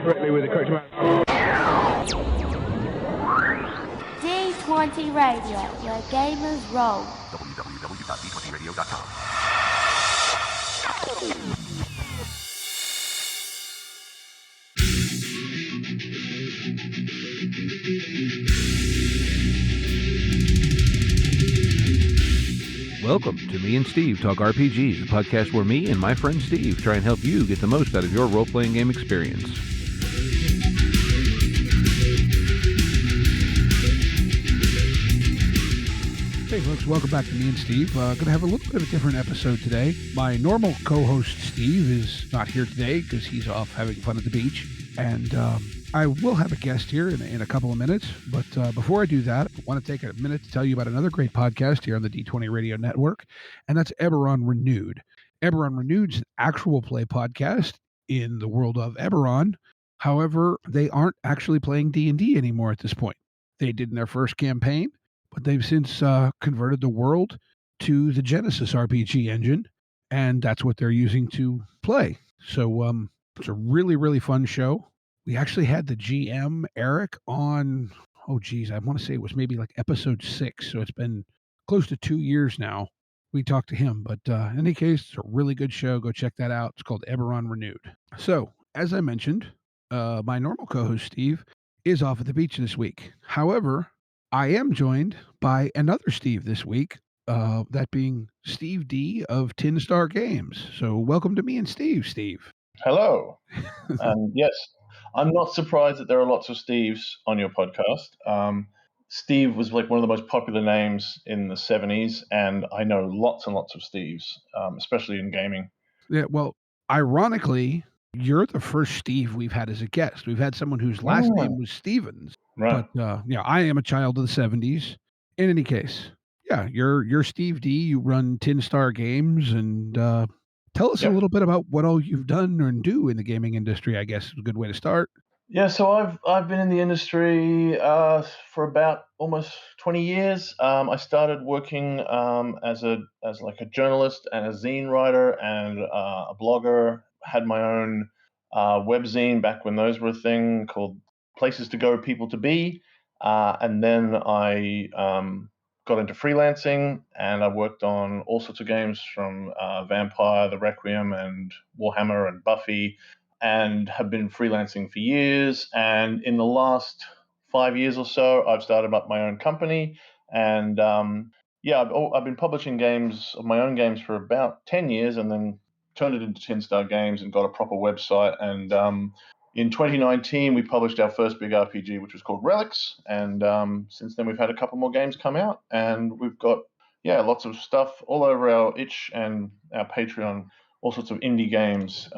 correctly with the correct amount. D20 Radio, where gamers roll. www.d20radio.com. Welcome to Me and Steve Talk RPGs, a podcast where me and my friend Steve try and help you get the most out of your role-playing game experience. Hey folks, welcome back to Me and Steve. Going to have a little bit of a different episode today. My normal co-host Steve is not here today because he's off having fun at the beach. And I will have a guest here in a couple of minutes. But before I do that, I want to take a minute to tell you about another great podcast here on the D20 Radio Network. And that's Eberron Renewed. Eberron Renewed's an actual play podcast in the world of Eberron. However, they aren't actually playing D&D anymore at this point. They did in their first campaign, but they've since converted the world to the Genesis RPG engine, and that's what they're using to play. So it's a really, really fun show. We actually had the GM, Eric, on, I want to say it was maybe like episode 6, so it's been close to 2 years now. We talked to him, but in any case, it's a really good show. Go check that out. It's called Eberron Renewed. So, as I mentioned, my normal co-host, Steve, is off at the beach this week. However, I am joined by another Steve this week, that being Steve D of Tin Star Games. So welcome to Me and Steve, Steve. Hello. And yes, I'm not surprised that there are lots of Steves on your podcast. Steve was like one of the most popular names in the 70s, and I know lots and lots of Steves, especially in gaming. Yeah, well, ironically, you're the first Steve we've had as a guest. We've had someone whose last name was Stevens. Right. But I am a child of the 70s. In any case, yeah, you're Steve D. You run Tin Star Games, and tell us a little bit about what all you've done and do in the gaming industry. I guess is a good way to start. Yeah, so I've been in the industry for about almost 20 years. I started working as like a journalist and a zine writer and a blogger. Had my own webzine back when those were a thing called Places to Go, People to Be. And then I got into freelancing, and I worked on all sorts of games from Vampire, The Requiem, and Warhammer, and Buffy, and have been freelancing for years. And in the last 5 years or so, I've started up my own company. And I've been publishing games of my own games for about 10 years, and then turned it into Tin Star Games and got a proper website. And in 2019, we published our first big RPG, which was called Relics. And since then, we've had a couple more games come out, and we've got lots of stuff all over our itch and our Patreon. All sorts of indie games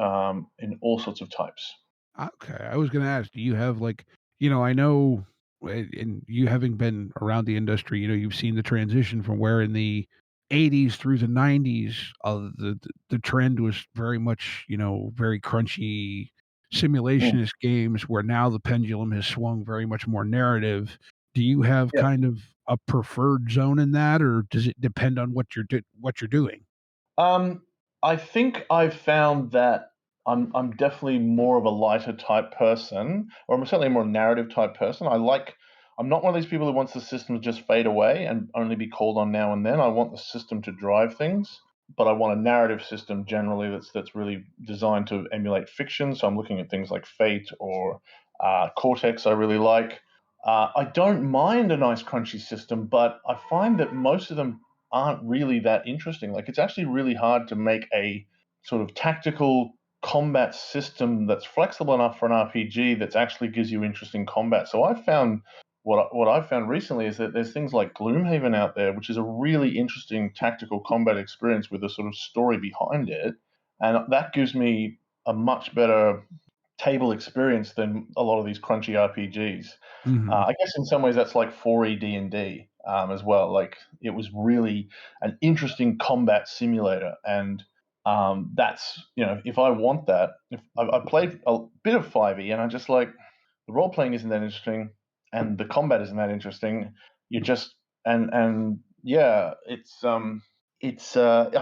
in all sorts of types. Okay, I was going to ask, do you have I know, and you having been around the industry, you've seen the transition from where in the 80s through the 90s, the trend was very much, very crunchy simulationist games, where now the pendulum has swung very much more narrative. Do you have kind of a preferred zone in that, or does it depend on what you're doing? I think I've found that I'm definitely more of a lighter type person, or I'm certainly a more narrative type person. I'm not one of these people who wants the system to just fade away and only be called on now and then. I want the system to drive things, but I want a narrative system generally that's really designed to emulate fiction. So I'm looking at things like Fate or Cortex. I really like. I don't mind a nice crunchy system, but I find that most of them aren't really that interesting. Like, it's actually really hard to make a sort of tactical combat system that's flexible enough for an RPG that actually gives you interesting combat. So I found what I've found recently is that there's things like Gloomhaven out there, which is a really interesting tactical combat experience with a sort of story behind it, and that gives me a much better table experience than a lot of these crunchy RPGs. Mm-hmm. I guess in some ways that's like 4E D&D as well. Like, it was really an interesting combat simulator, and that's, if I want that, if I played a bit of 5E, and I just like, the role playing isn't that interesting, and the combat isn't that interesting. You just I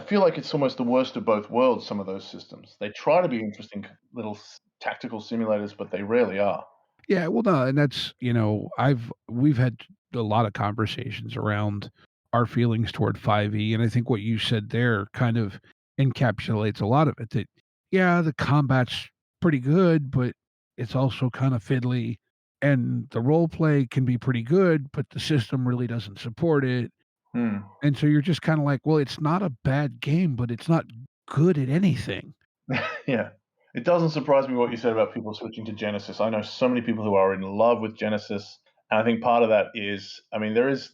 feel like it's almost the worst of both worlds. Some of those systems, they try to be interesting little tactical simulators, but they rarely are. Yeah, well, no, and that's we've had a lot of conversations around our feelings toward 5e, and I think what you said there kind of encapsulates a lot of it. That yeah, the combat's pretty good, but it's also kind of fiddly, and the role play can be pretty good, but the system really doesn't support it, Hmm. and so you're just kind of like, well, it's not a bad game, but it's not good at anything. Yeah. It doesn't surprise me what you said about people switching to Genesis. I know so many people who are in love with Genesis, and I think part of that is, I mean, there is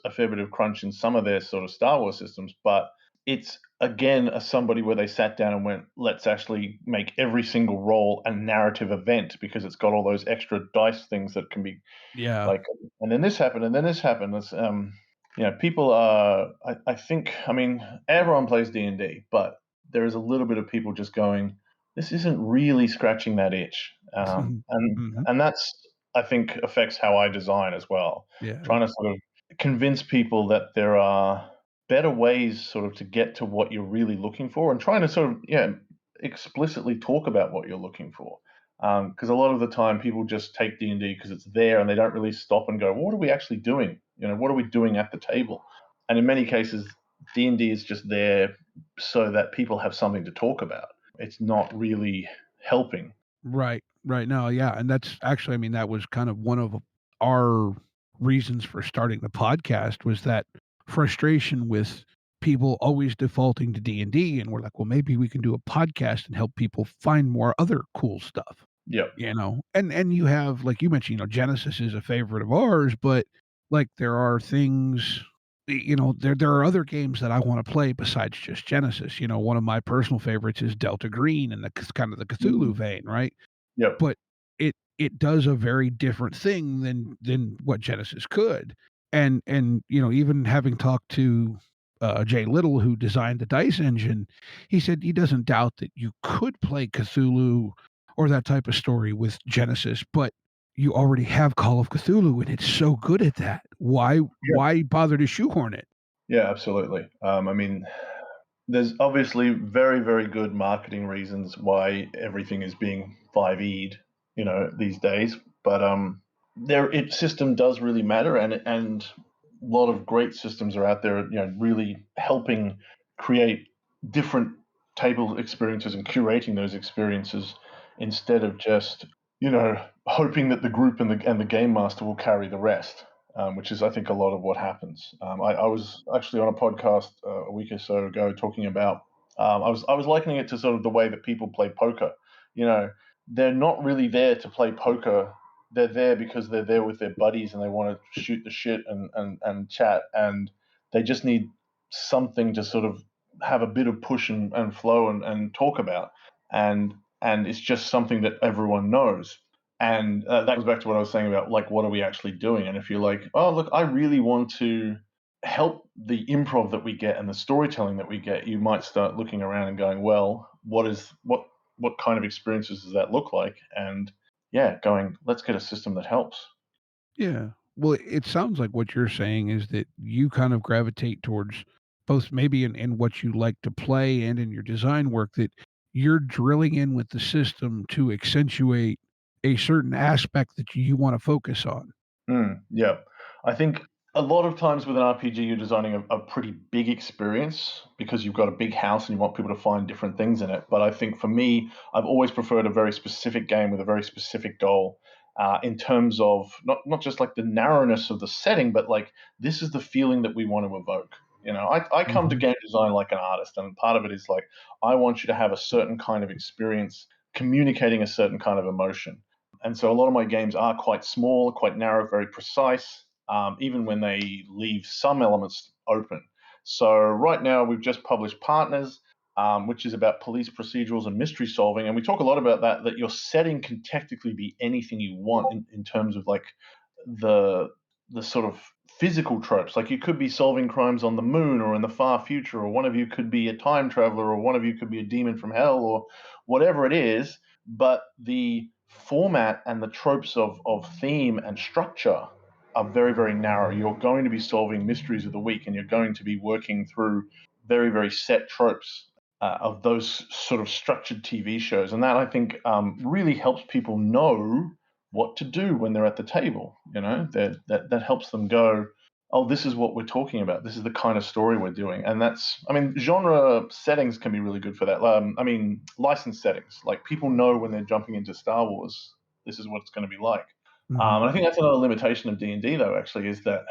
a fair bit of crunch in some of their sort of Star Wars systems, but it's again a somebody where they sat down and went, let's actually make every single roll a narrative event because it's got all those extra dice things that can be Yeah. like, and then this happened, and then this happened. It's, people are. I think. I mean, everyone plays D&D, but there is a little bit of people just going, this isn't really scratching that itch, and Hmm. and that's, I think, affects how I design as well. Yeah. Trying to sort of convince people that there are better ways, sort of, to get to what you're really looking for, and trying to sort of, explicitly talk about what you're looking for. Because a lot of the time people just take D&D because it's there and they don't really stop and go, what are we actually doing? What are we doing at the table? And in many cases, D&D is just there so that people have something to talk about. It's not really helping. Right, right. No, yeah, and that's actually, I mean, that was kind of one of our reasons for starting the podcast was that frustration with people always defaulting to D&D, and we're like, well, maybe we can do a podcast and help people find more other cool stuff, Yep. And you have, like you mentioned, Genesis is a favorite of ours, but like there are things, there are other games that I want to play besides just Genesis. One of my personal favorites is Delta Green and the kind of the Cthulhu Mm. vein, right? Yep. But it does a very different thing than what Genesis could. And even having talked to Jay Little, who designed the dice engine, he said he doesn't doubt that you could play Cthulhu or that type of story with Genesis, but you already have Call of Cthulhu, and it's so good at that. Why Yeah. why bother to shoehorn it? Yeah, absolutely. I mean, there's obviously very, very good marketing reasons why everything is being 5E'd, these days. But system does really matter, and a lot of great systems are out there, really helping create different table experiences and curating those experiences instead of just, hoping that the group and the game master will carry the rest. Which is, I think, a lot of what happens. I was actually on a podcast a week or so ago talking about. I was likening it to sort of the way that people play poker. You know, they're not really there to play poker. They're there because they're there with their buddies and they want to shoot the shit and chat, and they just need something to sort of have a bit of push and flow and talk about, and it's just something that everyone knows. And that goes back to what I was saying about, like, what are we actually doing? And if you're like, oh, look, I really want to help the improv that we get and the storytelling that we get, you might start looking around and going, well, what kind of experiences does that look like? And yeah, going, let's get a system that helps. Yeah. Well, it sounds like what you're saying is that you kind of gravitate towards both maybe in what you like to play and in your design work that you're drilling in with the system to accentuate a certain aspect that you want to focus on. Yeah. I think a lot of times with an RPG, you're designing a pretty big experience because you've got a big house and you want people to find different things in it. But I think for me, I've always preferred a very specific game with a very specific goal, in terms of not just like the narrowness of the setting, but like, this is the feeling that we want to evoke. I come to Mhm. game design like an artist, and part of it is like, I want you to have a certain kind of experience communicating a certain kind of emotion. And so a lot of my games are quite small, quite narrow, very precise, even when they leave some elements open. So right now we've just published Partners, which is about police procedurals and mystery solving. And we talk a lot about that your setting can technically be anything you want in terms of like the the sort of physical tropes. Like, you could be solving crimes on the moon or in the far future, or one of you could be a time traveler, or one of you could be a demon from hell, or whatever it is. But the format and the tropes of theme and structure are very, very narrow. You're going to be solving mysteries of the week, and you're going to be working through very, very set tropes. of those sort of structured TV shows, and that I think really helps people know what to do when they're at the table. That helps them go, oh, this is what we're talking about. This is the kind of story we're doing, and I mean, genre settings can be really good for that. I mean, license settings, like people know when they're jumping into Star Wars, this is what it's going to be like. Hmm. And I think that's another limitation of D&D, though. Actually, is that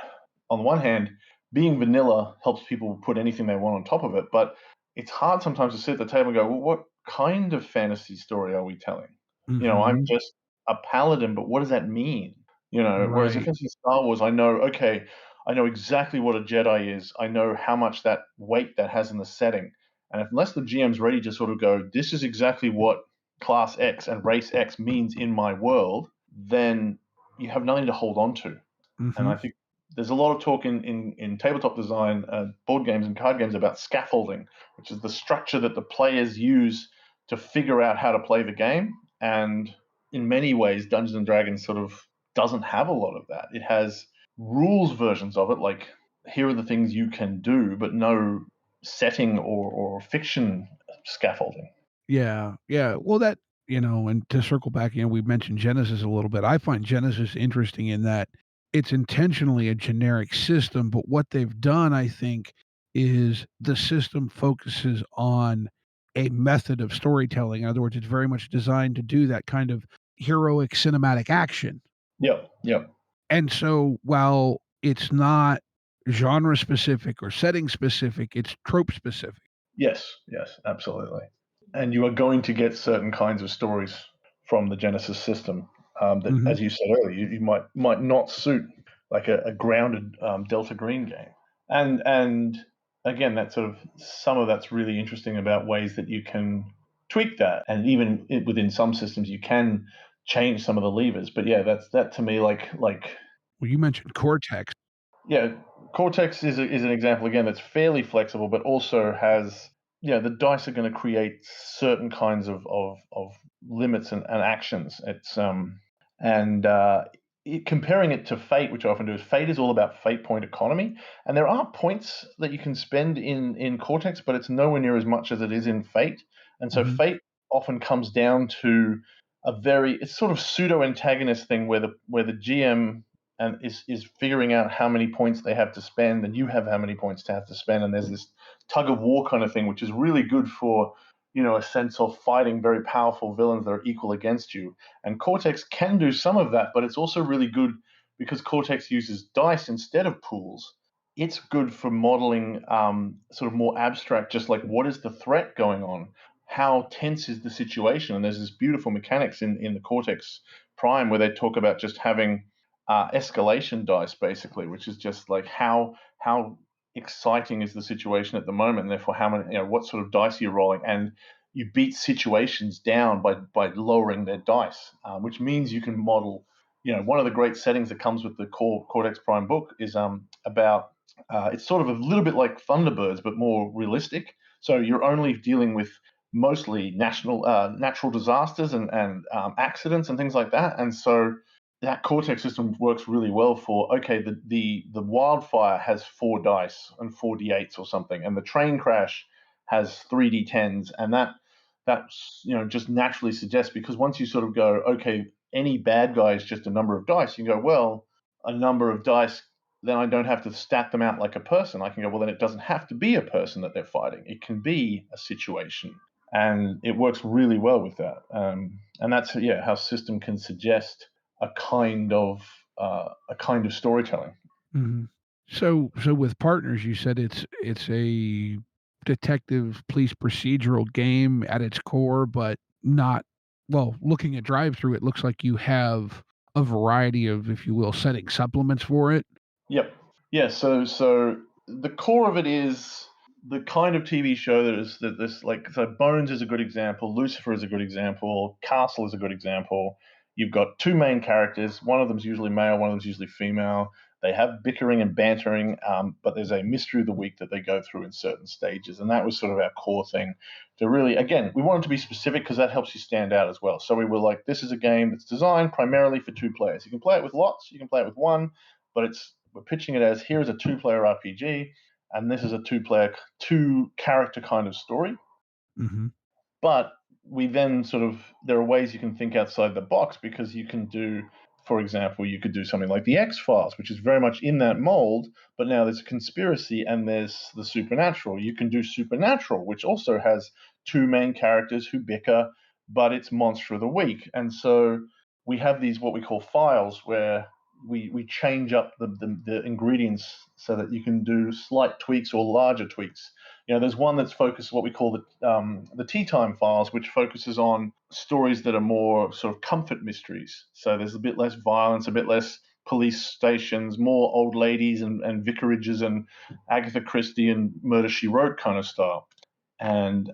on the one hand, being vanilla helps people put anything they want on top of it, but it's hard sometimes to sit at the table and go, well, what kind of fantasy story are we telling? I'm Hmm. just a paladin, but what does that mean? Whereas if Right. it's in Star Wars, okay, I know exactly what a Jedi is. I know how much that weight that has in the setting. And unless the GM's ready to sort of go, this is exactly what class X and race X means in my world, then you have nothing to hold on to. And Hmm. I think there's a lot of talk in tabletop design, board games and card games about scaffolding, which is the structure that the players use to figure out how to play the game. And in many ways, Dungeons and Dragons sort of doesn't have a lot of that. It has rules versions of it, like here are the things you can do, but no setting or fiction scaffolding. Yeah. Yeah. Well, and to circle back, we mentioned Genesis a little bit. I find Genesis interesting in that it's intentionally a generic system, but what they've done, I think, is the system focuses on a method of storytelling. In other words, it's very much designed to do that kind of heroic cinematic action. Yep, yep. And so while it's not genre specific or setting specific, it's trope specific. Yes, yes, absolutely. And you are going to get certain kinds of stories from the Genesis system that, Mhm. as you said earlier, you might not suit like a grounded Delta Green game. And again, that sort of some of that's really interesting about ways that you can tweak that, and even within some systems you can change some of the levers. But yeah, that to me like Well, you mentioned Cortex. yeah, Cortex is an example again that's fairly flexible, but also has the dice are going to create certain kinds of limits and actions. It's and comparing it to Fate, which I often do, is Fate is all about fate point economy, and there are points that you can spend in Cortex, but it's nowhere near as much as it is in Fate. And so Mhm. Fate often comes down to it's sort of pseudo antagonist thing where the GM and is figuring out how many points they have to spend, and you have how many points to have to spend, and there's this tug of war kind of thing, which is really good for a sense of fighting very powerful villains that are equal against you. And Cortex can do some of that, but it's also really good because Cortex uses dice instead of pools. It's good for modeling sort of more abstract, just like what is the threat going on, how tense is the situation, and there's this beautiful mechanics in the Cortex Prime where they talk about just having escalation dice, basically, which is just like how exciting is the situation at the moment, and therefore how many, what sort of dice you're rolling, and you beat situations down by lowering their dice, which means you can model. One of the great settings that comes with the core Cortex Prime book is about. It's sort of a little bit like Thunderbirds, but more realistic. So you're only dealing with mostly natural disasters and accidents and things like that, and so that Cortex system works really well for okay, the wildfire has 4 dice and 4d8s or something, and the train crash has 3d10s, and that's just naturally suggests, because once you sort of go, okay, any bad guy is just a number of dice, you go, well, a number of dice, then I don't have to stat them out like a person. I can go, well, then it doesn't have to be a person that they're fighting. It can be a situation, and it works really well with that. And that's how system can suggest a kind of storytelling. Mhm. So with Partners, you said it's a detective police procedural game at its core, but not well, looking at drive through, it looks like you have a variety of, if you will, setting supplements for it. Yep. Yeah. So the core of it is the kind of TV show that this like. So Bones is a good example. Lucifer is a good example. Castle is a good example. You've got two main characters. One of them's usually male. One of them's usually female. They have bickering and bantering, but there's a mystery of the week that they go through in certain stages, and that was sort of our core thing. To really, again, we wanted to be specific because that helps you stand out as well. So we were like, this is a game that's designed primarily for 2 players. You can play it with lots. You can play it with one, but we're pitching it as here is a 2-player RPG, and this is a two character kind of story. Hmm. But we then there are ways you can think outside the box, because you can do, for example, you could do something like the X-Files, which is very much in that mold, but now there's a conspiracy and there's the supernatural. You can do Supernatural, which also has two main characters who bicker, but it's Monster of the Week. And so we have these what we call files, where we change up the ingredients so that you can do slight tweaks or larger tweaks. There's one that's focused what we call the tea time files, which focuses on stories that are more sort of comfort mysteries. So there's a bit less violence, a bit less police stations, more old ladies and vicarages and Agatha Christie and Murder She Wrote kind of style. And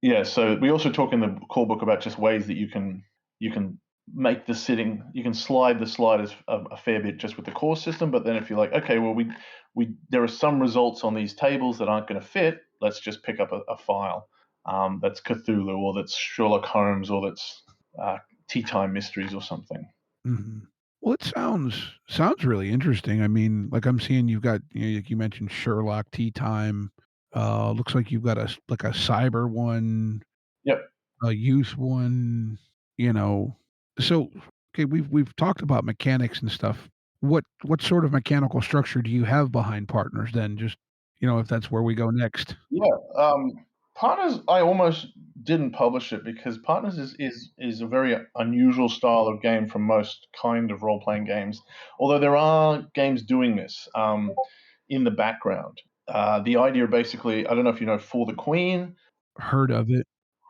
yeah, so we also talk in the core book about just ways that you can make the sitting, you can slide the sliders a fair bit just with the core system. But then if you're like, okay, well, we there are some results on these tables that aren't going to fit, let's just pick up a file that's Cthulhu, or that's Sherlock Holmes, or that's Tea Time Mysteries or something. Hmm. Well, it sounds really interesting. I mean, like I'm seeing you've got, like you mentioned Sherlock, Tea Time. Looks like you've got a cyber one, Yep. a youth one. You know, so okay, we've talked about mechanics and stuff. What sort of mechanical structure do you have behind Partners? Then, just if that's where we go next. Yeah. Partners, I almost didn't publish it because Partners is a very unusual style of game from most kind of role playing games. Although there are games doing this in the background. The idea basically, I don't know if you know For the Queen. Heard of it?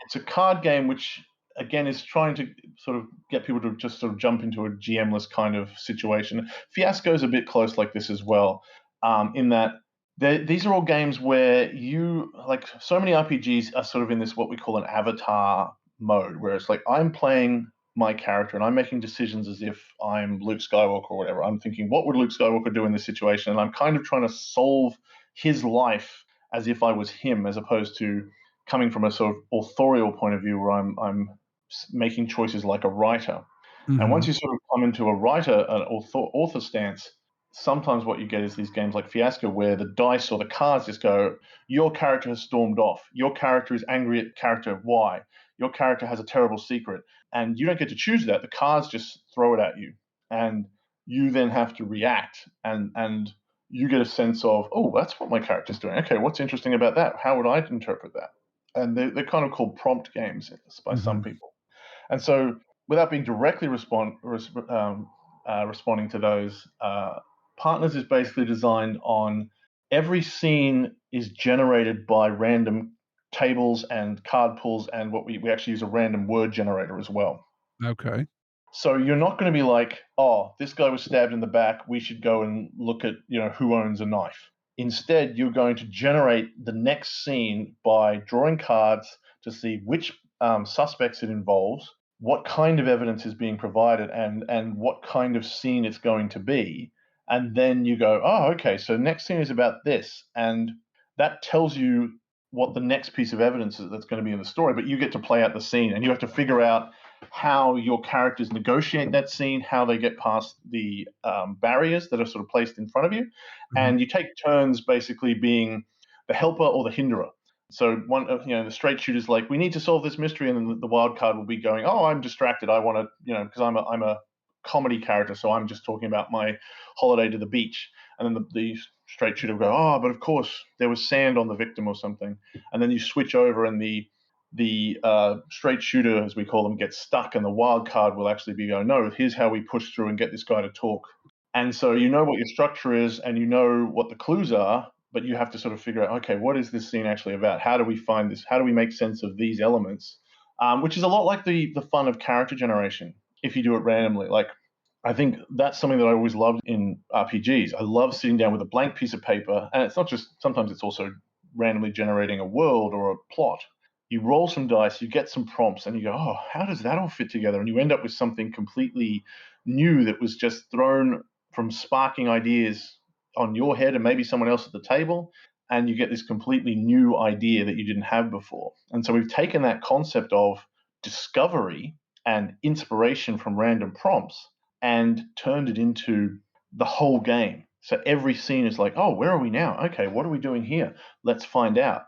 It's a card game which, again, is trying to sort of get people to just sort of jump into a GM-less kind of situation. Fiasco's a bit close like this as well, in that these are all games where like so many RPGs are sort of in this what we call an avatar mode, where it's like I'm playing my character and I'm making decisions as if I'm Luke Skywalker or whatever. I'm thinking, what would Luke Skywalker do in this situation? And I'm kind of trying to solve his life as if I was him, as opposed to coming from a sort of authorial point of view, where I'm making choices like a writer. And Hmm. once you sort of come into a an author stance, sometimes what you get is these games like Fiasco, where the dice or the cards just go, your character has stormed off. Your character is angry at character Y. Your character has a terrible secret. And you don't get to choose that. The cards just throw it at you. And you then have to react. And you get a sense of, oh, that's what my character's doing. Okay, what's interesting about that? How would I interpret that? And they're kind of called prompt games by some Hmm. people. And so, without being directly responding to those, Partners is basically designed on every scene is generated by random tables and card pools, and what we actually use a random word generator as well. Okay. So you're not going to be like, oh, this guy was stabbed in the back, we should go and look at, who owns a knife. Instead, you're going to generate the next scene by drawing cards to see which suspects it involves, what kind of evidence is being provided, and what kind of scene it's going to be. And then you go, oh, okay, so next scene is about this. And that tells you what the next piece of evidence is that's going to be in the story, but you get to play out the scene and you have to figure out how your characters negotiate that scene, how they get past the barriers that are sort of placed in front of you, Hmm. and you take turns basically being the helper or the hinderer. So one, the straight shooter's like, we need to solve this mystery, and then the wild card will be going, oh, I'm distracted. I want to, because I'm a comedy character, so I'm just talking about my holiday to the beach. And then the straight shooter will go, oh, but of course there was sand on the victim or something. And then you switch over, and the straight shooter, as we call them, gets stuck, and the wild card will actually be going, no, here's how we push through and get this guy to talk. And so you know what your structure is, and you know what the clues are, but you have to sort of figure out, okay, what is this scene actually about? How do we find this? How do we make sense of these elements? Which is a lot like the fun of character generation if you do it randomly. Like, I think that's something that I always loved in RPGs. I love sitting down with a blank piece of paper, and it's not just, sometimes it's also randomly generating a world or a plot. You roll some dice, you get some prompts, and you go, oh, how does that all fit together? And you end up with something completely new that was just thrown from sparking ideas on your head and maybe someone else at the table. And you get this completely new idea that you didn't have before. And so we've taken that concept of discovery and inspiration from random prompts and turned it into the whole game. So every scene is like, oh, where are we now? Okay, what are we doing here? Let's find out.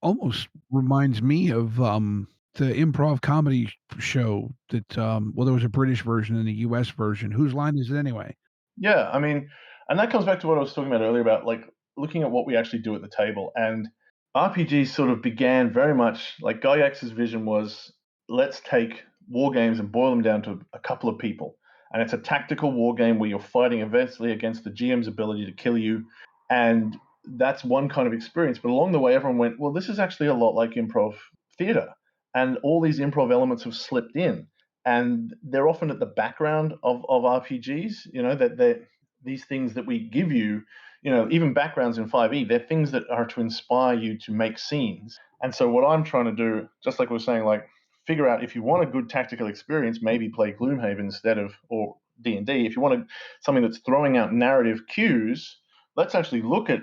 almost reminds me of the improv comedy show that well, there was a British version and a US version. Whose line is it anyway? Yeah, I mean, and that comes back to what I was talking about earlier about like looking at what we actually do at the table. And RPGs sort of began very much like Gygax's vision was let's take war games and boil them down to a couple of people. And it's a tactical war game where you're fighting eventually against the GM's ability to kill you. And that's one kind of experience. But along the way, everyone went, well, this is actually a lot like improv theater. And all these improv elements have slipped in and they're often at the background of RPGs. You know that these things that we give you, you know, even backgrounds in 5e, they're things that are to inspire you to make scenes. And so what I'm trying to do, just like we were saying, like figure out if you want a good tactical experience, maybe play Gloomhaven instead of or D&D. If you want something that's throwing out narrative cues, let's actually look at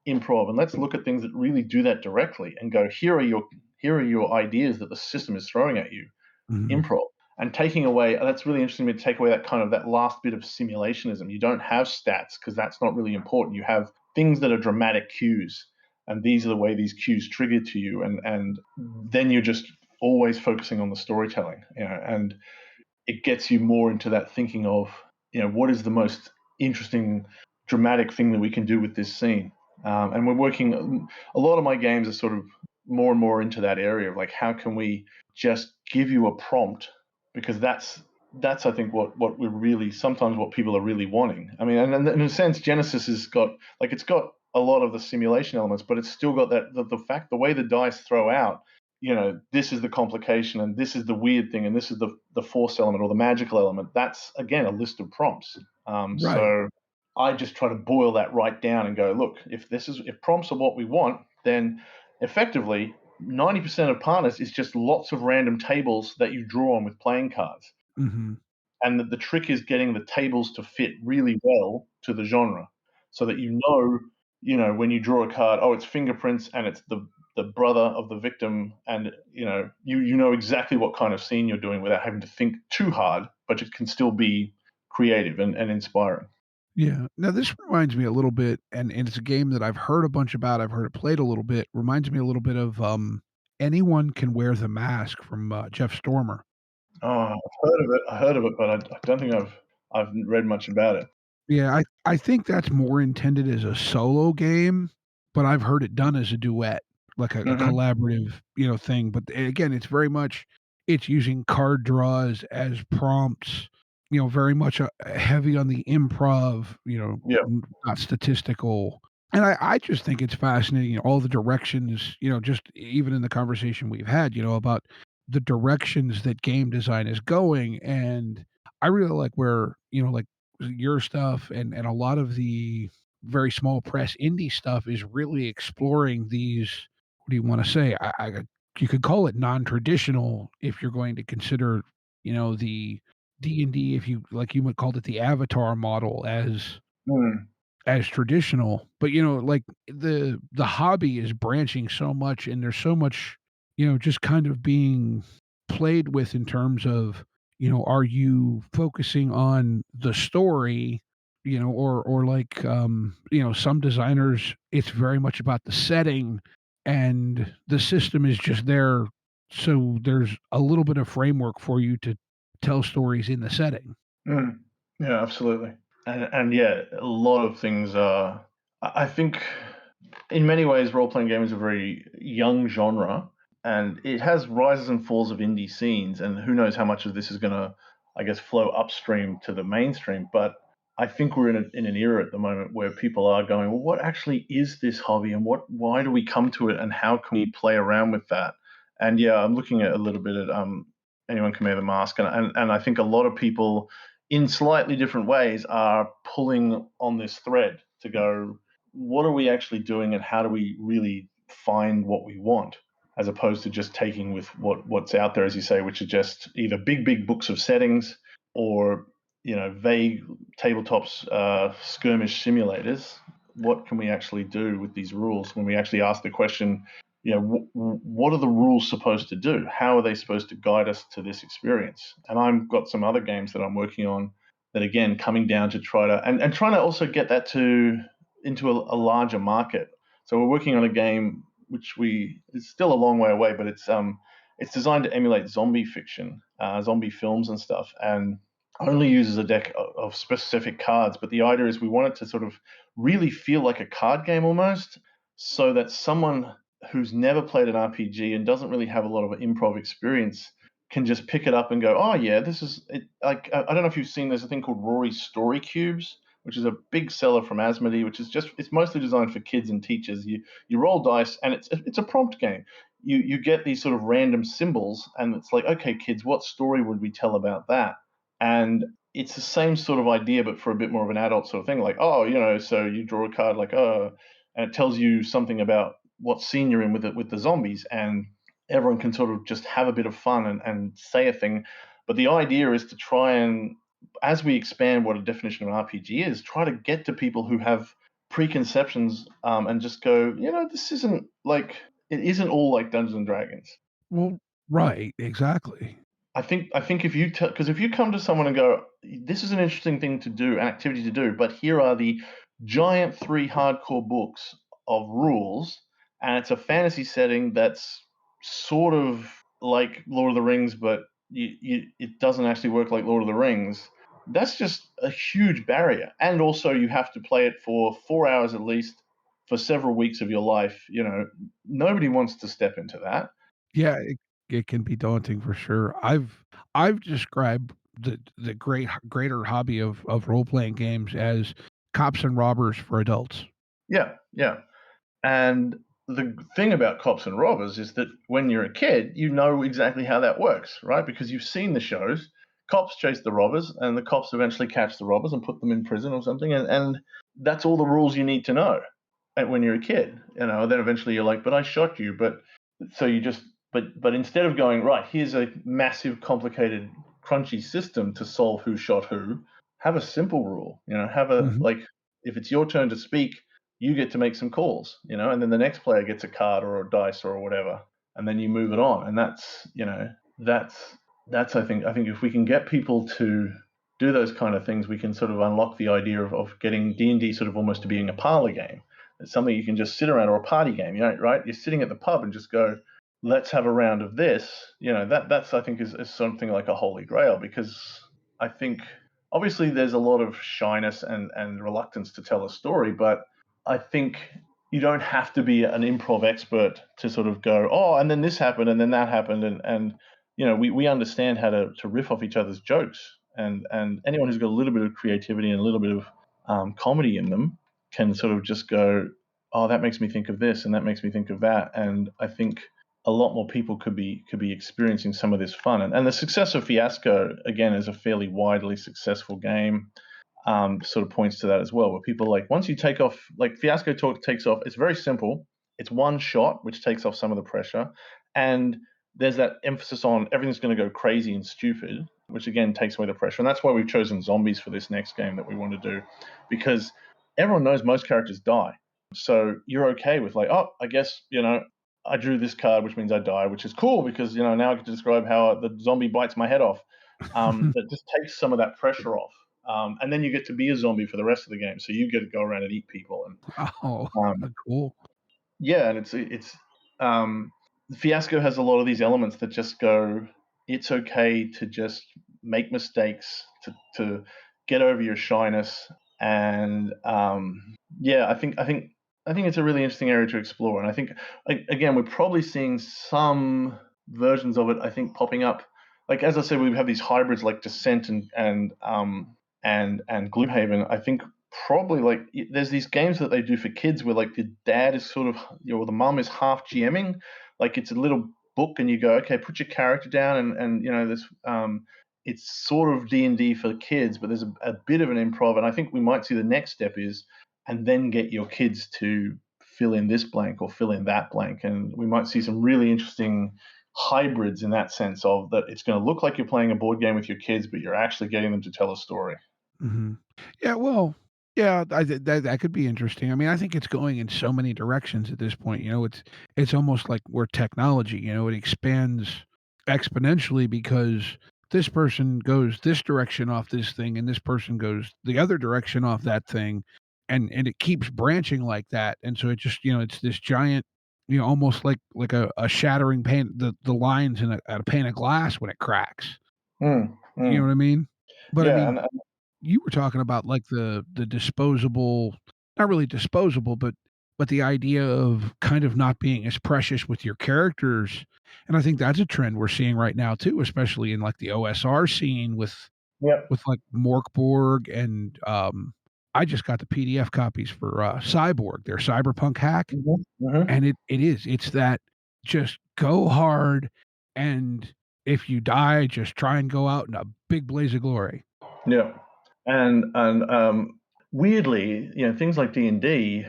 improv and let's look at things that really do that directly and go here are your ideas that the system is throwing at you Mhm. improv and taking away that's really interesting to me to take away that kind of that last bit of simulationism. You don't have stats because that's not really important. You have things that are dramatic cues, and these are the way these cues trigger to you, and then you're just always focusing on the storytelling, you know, and it gets you more into that thinking of, you know, what is the most interesting dramatic thing that we can do with this scene. And we're working a lot of my games are sort of more and more into that area of like how can we just give you a prompt because that's I think what we're really sometimes what people are really wanting. I mean, and in a sense, Genesis has got like it's got a lot of the simulation elements, but it's still got that the fact the way the dice throw out, you know, this is the complication and this is the weird thing and this is the force element or the magical element. That's again a list of prompts. Right. So I just try to boil that right down and go, look, if prompts are what we want, then effectively 90% of partners is just lots of random tables that you draw on with playing cards. Mhm. And the trick is getting the tables to fit really well to the genre so that you know, when you draw a card, oh, it's fingerprints and it's the brother of the victim, and you know exactly what kind of scene you're doing without having to think too hard, but it can still be creative and inspiring. Yeah. Now this reminds me a little bit, and it's a game that I've heard a bunch about. I've heard it played a little bit. Reminds me a little bit of Anyone Can Wear the Mask from Jeff Stormer. Oh, I heard of it, but I don't think I've read much about it. Yeah, I think that's more intended as a solo game, but I've heard it done as a duet, like a Hmm. collaborative, thing. But again, it's very much it's using card draws as prompts, very much heavy on the improv, Yeah. not statistical. And I just think it's fascinating, all the directions, just even in the conversation we've had, about the directions that game design is going. And I really like where, like your stuff and a lot of the very small press indie stuff is really exploring these. What do you want to say? You could call it non-traditional if you're going to consider, the D&D, if you like, you would called it the Avatar model Mm, as traditional. But like the hobby is branching so much, and there's so much, just kind of being played with in terms of, are you focusing on the story, or like, some designers, it's very much about the setting, and the system is just there. So there's a little bit of framework for you to tell stories in the setting. mm. Yeah, absolutely. And yeah, a lot of things are. I think in many ways, role playing gaming is a very young genre, and it has rises and falls of indie scenes. And who knows how much of this is going to, I guess, flow upstream to the mainstream. But I think we're in an era at the moment where people are going, well, what actually is this hobby, and why do we come to it, and how can we play around with that? And yeah, I'm looking at a little bit at anyone can wear the mask, and I think a lot of people in slightly different ways are pulling on this thread to go, what are we actually doing and how do we really find what we want, as opposed to just taking with what's out there, as you say, which are just either big books of settings or vague tabletops, skirmish simulators. What can we actually do with these rules when we actually ask the question, what are the rules supposed to do? How are they supposed to guide us to this experience? And I've got some other games that I'm working on that, again, coming down to try to and trying to also get that to into a larger market. So we're working on a game it's still a long way away, but it's designed to emulate zombie fiction, zombie films and stuff, and only uses a deck of specific cards. But the idea is we want it to sort of really feel like a card game almost, so that someone who's never played an RPG and doesn't really have a lot of improv experience can just pick it up and go, oh yeah, this is it. Like I don't know if you've seen, there's a thing called Rory's Story Cubes, which is a big seller from Asmodee, which is it's mostly designed for kids and teachers. You roll dice and it's a prompt game. You get these sort of random symbols and it's like, okay, kids, what story would we tell about that? And it's the same sort of idea, but for a bit more of an adult sort of thing. Like, oh, so you draw a card like, oh, and it tells you something about what scene you're in with the zombies, and everyone can sort of just have a bit of fun and say a thing. But the idea is to try and, as we expand what a definition of an RPG is, try to get to people who have preconceptions and just go, this isn't like, it isn't all like Dungeons and Dragons. Well, right, exactly. I think if you because if you come to someone and go, this is an interesting thing to do, an activity to do, but here are the giant 3 hardcore books of rules, and it's a fantasy setting that's sort of like Lord of the Rings, but it doesn't actually work like Lord of the Rings. That's just a huge barrier, and also you have to play it for 4 hours at least for several weeks of your life. Nobody wants to step into that. Yeah, it can be daunting for sure. I've described the greater hobby of role playing games as cops and robbers for adults. Yeah, yeah. And the thing about cops and robbers is that when you're a kid, you know exactly how that works, right? Because you've seen the shows. Cops chase the robbers, and the cops eventually catch the robbers and put them in prison or something. And that's all the rules you need to know when you're a kid. Then eventually you're like, but I shot you. But so you just, but instead of going, right, here's a massive, complicated, crunchy system to solve who shot who, have a simple rule. Have a, Mhm. like, if it's your turn to speak, you get to make some calls, and then the next player gets a card or a dice or whatever, and then you move it on. And that's I think if we can get people to do those kind of things, we can sort of unlock the idea of getting D&D sort of almost to being a parlor game. It's something you can just sit around, or a party game, right? You're sitting at the pub and just go, let's have a round of this. That's I think is something like a holy grail, because I think obviously there's a lot of shyness and reluctance to tell a story, but I think you don't have to be an improv expert to sort of go, oh, and then this happened and then that happened, and we understand how to riff off each other's jokes, and anyone who's got a little bit of creativity and a little bit of comedy in them can sort of just go, oh, that makes me think of this and that makes me think of that, and I think a lot more people could be experiencing some of this fun, and the success of Fiasco again is a fairly widely successful game. Sort of points to that as well, where people like, once you take off, like Fiasco takes off, it's very simple. It's one shot, which takes off some of the pressure. And there's that emphasis on everything's going to go crazy and stupid, which again takes away the pressure. And that's why we've chosen zombies for this next game that we want to do, because everyone knows most characters die. So you're okay with like, oh, I guess, I drew this card, which means I die, which is cool because, now I get to describe how the zombie bites my head off. That just takes some of that pressure off. And then you get to be a zombie for the rest of the game, so you get to go around and eat people. And Oh, um, cool. yeah, and it's Fiasco has a lot of these elements that just go, it's okay to just make mistakes, to get over your shyness, and yeah, I think it's a really interesting area to explore, and I think again we're probably seeing some versions of it. I think popping up, like as I said, we have these hybrids like Descent and Gloomhaven. I think probably like there's these games that they do for kids where like the dad is sort of, the mum is half GMing, like it's a little book and you go, okay, put your character down, and this it's sort of D&D for kids, but there's a bit of an improv, and I think we might see the next step is, and then get your kids to fill in this blank or fill in that blank, and we might see some really interesting hybrids in that sense of that it's going to look like you're playing a board game with your kids, but you're actually getting them to tell a story. Mhm. Yeah, well, yeah, that could be interesting. I mean, I think it's going in so many directions at this point. It's almost like we're technology. It expands exponentially because this person goes this direction off this thing, and this person goes the other direction off that thing, and it keeps branching like that. And so it just it's this giant almost like a shattering pane, the lines in a pane of glass when it cracks. Mm, You know mm. what I mean? But I Yeah, mean, you were talking about like the disposable, not really disposable, but the idea of kind of not being as precious with your characters. And I think that's a trend we're seeing right now too, especially in like the OSR scene yep. with like Morkborg and I just got the PDF copies for Cyborg, their cyberpunk hack. Hmm. Hmm. And it's that just go hard, and if you die, just try and go out in a big blaze of glory. Yeah, and weirdly, things like D&D.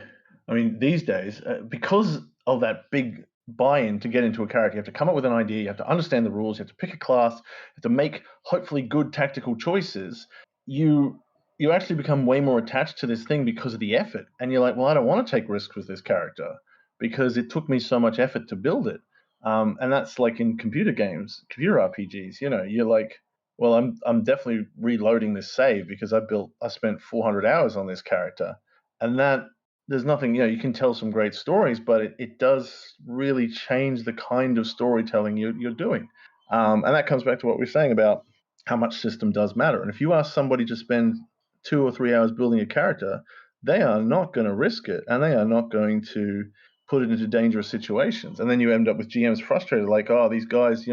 I mean, these days, because of that big buy-in to get into a character, you have to come up with an idea, you have to understand the rules, you have to pick a class, you have to make hopefully good tactical choices. You actually become way more attached to this thing because of the effort, and you're like, well, I don't want to take risks with this character because it took me so much effort to build it. And that's like in computer games, computer RPGs. You're like, well, I'm definitely reloading this save because I spent 400 hours on this character, and that there's nothing. You can tell some great stories, but it does really change the kind of storytelling you're doing, and that comes back to what we're saying about how much system does matter. And if you ask somebody to spend 2 or 3 hours building a character, they are not going to risk it, and they are not going to put it into dangerous situations. And then you end up with GMs frustrated, like, oh, these guys,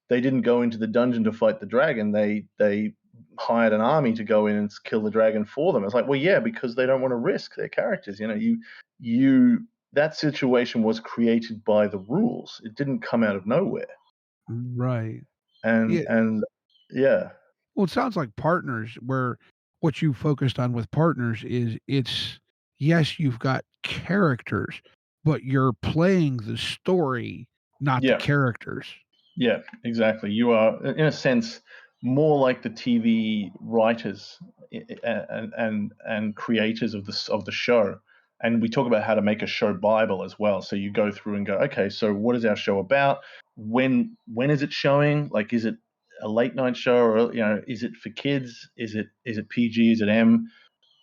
they didn't go into the dungeon to fight the dragon. They hired an army to go in and kill the dragon for them. It's like, well, yeah, because they don't want to risk their characters. You that situation was created by the rules. It didn't come out of nowhere. Right. And Yeah. and yeah, Well, it sounds like partners, where what you focused on with partners is it's yes, you've got characters, but you're playing the story, not the yeah. characters. Yeah, exactly. You are, in a sense, more like the TV writers and creators of the show. And we talk about how to make a show Bible as well. So you go through and go, okay, so what is our show about? When is it showing? Like, is it a late night show, or is it for kids? Is it PG? Is it M?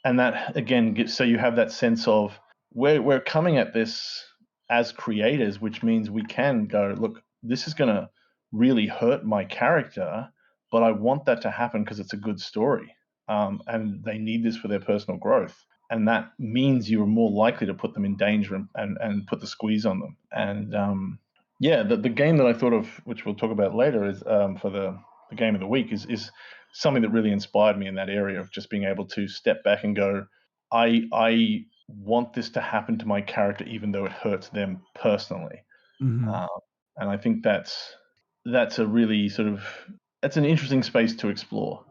And that again gets, so you have that sense of we're coming at this as creators, which means we can go, look, this is going to really hurt my character, but I want that to happen because it's a good story, and they need this for their personal growth, and that means you're more likely to put them in danger and put the squeeze on them. And yeah, the game that I thought of, which we'll talk about later, is for the game of the week, is something that really inspired me in that area of just being able to step back and go, I want this to happen to my character, even though it hurts them personally. Mhm. Uh, and I think that's a really sort of that's an interesting space to explore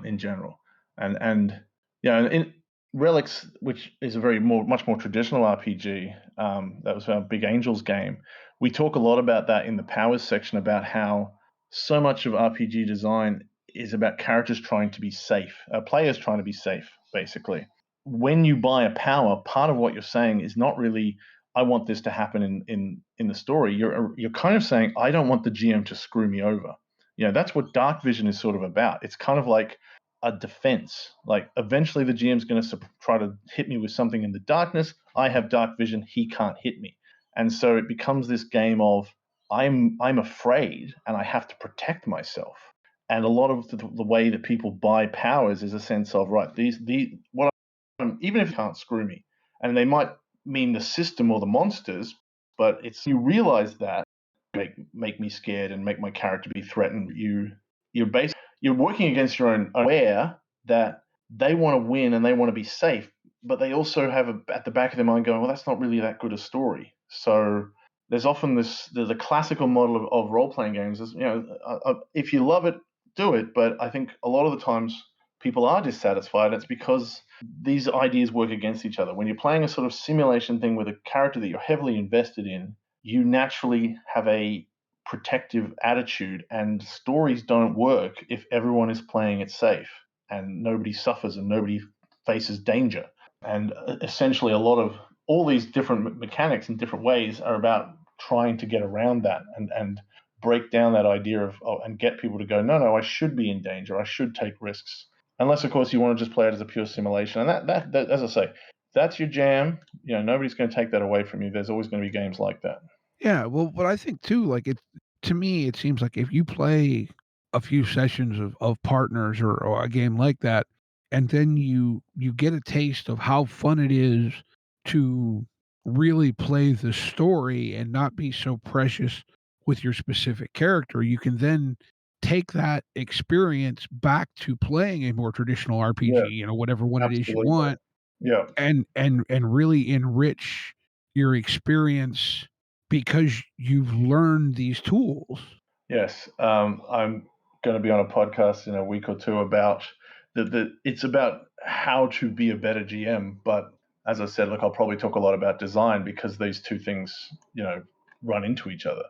in general. And in Relics, which is a much more traditional RPG, that was our Big Angels game. We talk a lot about that in the powers section, about how so much of RPG design is about characters trying to be safe, players trying to be safe, basically. When you buy a power, part of what you're saying is not really, I want this to happen in the story. You're kind of saying, I don't want the GM to screw me over. That's what Dark Vision is sort of about. It's kind of like a defense. Like, eventually the GM's going to try to hit me with something in the darkness. I have dark vision. He can't hit me. And so it becomes this game of, I'm afraid and I have to protect myself. And a lot of the way that people buy powers is a sense of, right, these what even if you can't screw me, and they might mean the system or the monsters, but it's, you realize that make me scared and make my character be threatened. You're working against your own, aware that they want to win and they want to be safe, but they also have at the back of their mind going, well, that's not really that good a story. So there's often the classical model of role playing games is, if you love it, do it. But I think a lot of the times people are dissatisfied. It's because these ideas work against each other. When you're playing a sort of simulation thing with a character that you're heavily invested in, you naturally have a protective attitude, and stories don't work if everyone is playing it safe and nobody suffers and nobody faces danger. And essentially, a lot of all these different mechanics in different ways are about trying to get around that and break down that idea of, and get people to go, no, I should be in danger, I should take risks. Unless, of course, you want to just play it as a pure simulation. And that as I say, that's your jam, nobody's going to take that away from you. There's always going to be games like that. Yeah, well, but I think too, like to me, it seems like if you play a few sessions of partners or a game like that, and then you get a taste of how fun it is to really play the story and not be so precious with your specific character, you can then take that experience back to playing a more traditional RPG, Yeah, whatever one it is you absolutely. want, Yeah. and really enrich your experience because you've learned these tools. Yes, I'm going to be on a podcast in a week or two about it's about how to be a better GM. But as I said, look, I'll probably talk a lot about design because these two things, run into each other.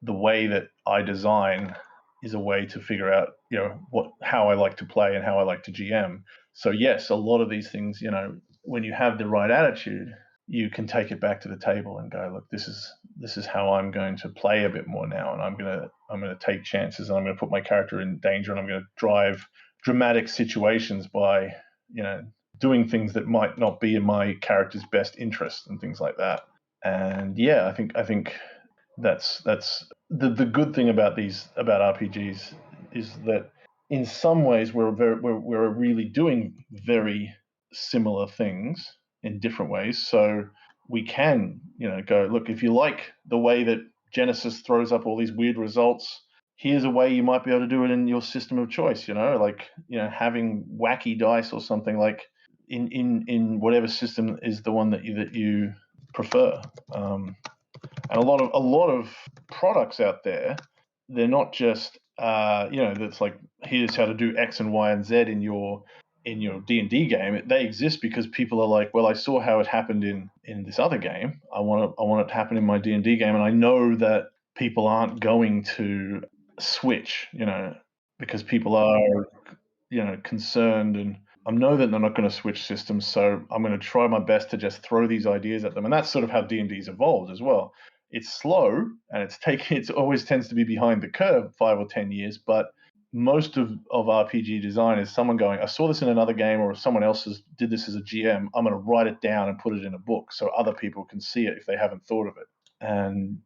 The way that I design is a way to figure out, how I like to play and how I like to GM. So yes, a lot of these things, when you have the right attitude, you can take it back to the table and go, look, this is how I'm going to play a bit more now, and I'm gonna take chances, and I'm gonna put my character in danger, and I'm gonna drive dramatic situations by, doing things that might not be in my character's best interest and things like that. And yeah, I think that's the good thing about RPGs is that in some ways we're really doing very similar things in different ways. So we can, go, look, if you like the way that Genesis throws up all these weird results, here's a way you might be able to do it in your system of choice, like, having wacky dice or something, like in whatever system is the one that you prefer. And a lot of products out there, they're not just that's like, here's how to do X and Y and Z in your D&D game. They exist because people are like, well, I saw how it happened in this other game. I want it to happen in my D&D game, and I know that people aren't going to switch, because people are, concerned, and I know that they're not going to switch systems, so I'm going to try my best to just throw these ideas at them. And that's sort of how D&D's evolved as well. It's slow, and it always tends to be behind the curve 5 or 10 years, but most of RPG design is someone going, I saw this in another game, or if someone else did this as a GM, I'm going to write it down and put it in a book so other people can see it if they haven't thought of it, and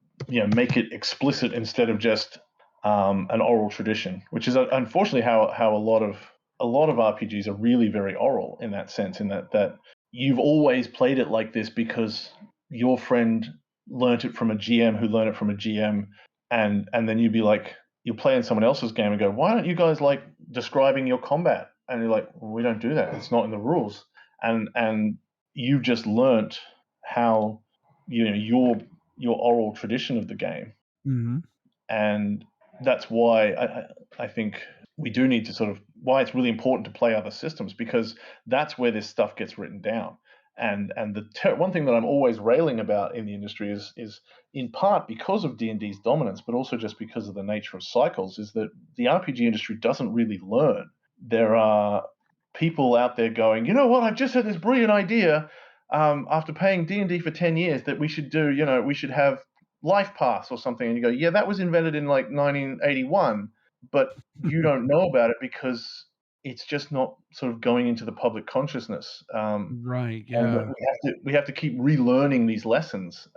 make it explicit instead of just an oral tradition, which is unfortunately how a lot of RPGs are really very oral in that sense, in that you've always played it like this because your friend learnt it from a GM who learned it from a GM, and then you'd be like, you're playing someone else's game and go, why don't you guys like describing your combat? And you're like, well, we don't do that. It's not in the rules. And you've just learnt how, your oral tradition of the game. Mm-hmm. And that's why I think we do need to why it's really important to play other systems, because that's where this stuff gets written down. And one thing that I'm always railing about in the industry is in part because of D&D's dominance, but also just because of the nature of cycles, is that the RPG industry doesn't really learn. There are people out there going, you know what, I've just had this brilliant idea, after paying D&D for 10 years, that we should do, we should have Life Pass or something, and you go, yeah, that was invented in like 1981, but you don't know about it because it's just not sort of going into the public consciousness. Right. And Yeah. we have to keep relearning these lessons,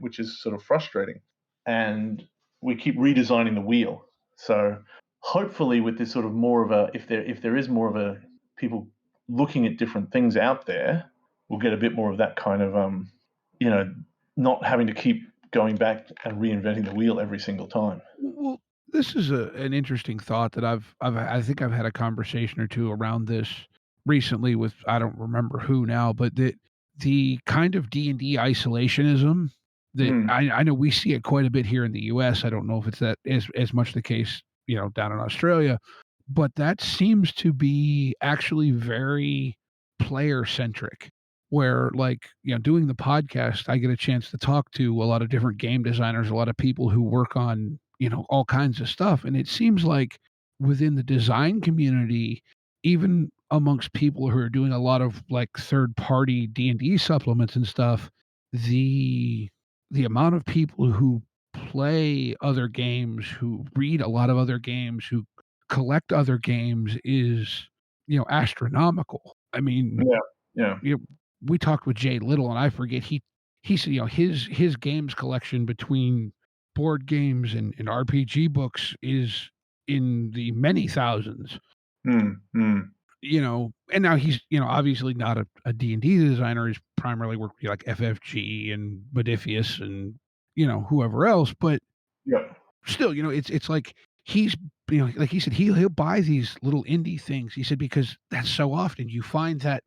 which is sort of frustrating, and we keep redesigning the wheel. So hopefully, with this sort of more of a, if there is more of a people looking at different things out there, we'll get a bit more of that kind of you know, not having to keep going back and reinventing the wheel every single time. Well, this is an interesting thought that I think I've had a conversation or two around this recently with, I don't remember who now, but the kind of D&D isolationism that Mm, I know we see it quite a bit here in the US. I don't know if it's that as much the case, down in Australia, but that seems to be actually very player centric, where, like, doing the podcast, I get a chance to talk to a lot of different game designers, a lot of people who work on, all kinds of stuff. And it seems like within the design community, even amongst people who are doing a lot of like third party D&D supplements and stuff, the the amount of people who play other games, who read a lot of other games, who collect other games is, astronomical. I mean, yeah, yeah. we talked with Jay Little, and I forget he said, his games collection between board games and RPG books is in the many thousands. Mm, mm. And now he's, obviously not a D&D designer. He's primarily worked with like FFG and Modifius and, whoever else. But Yeah. still, it's like he's, like he said, he'll buy these little indie things. He said, because that's so often you find that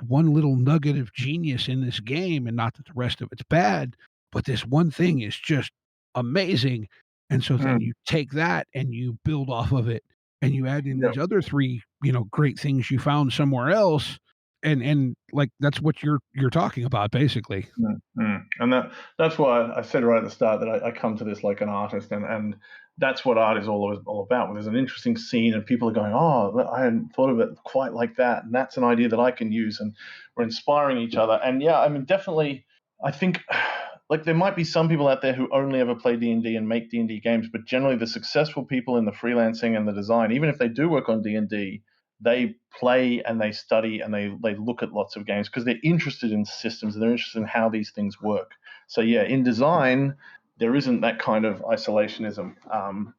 one little nugget of genius in this game, and not that the rest of it's bad, but this one thing is just amazing. And so then Mm, you take that and you build off of it, and you add in yeah. these other three, great things you found somewhere else. And like, that's what you're talking about, basically. Mm, mm. And that's why I said right at the start that I come to this like an artist, and that's what art is all about. When there's an interesting scene and people are going, oh, I hadn't thought of it quite like that, and that's an idea that I can use, and we're inspiring each other. And yeah, I mean, definitely, I think like there might be some people out there who only ever play D&D and make D&D games, but generally the successful people in the freelancing and the design, even if they do work on D&D, they play and they study and they look at lots of games because they're interested in systems and they're interested in how these things work. So yeah, in design, there isn't that kind of isolationism. And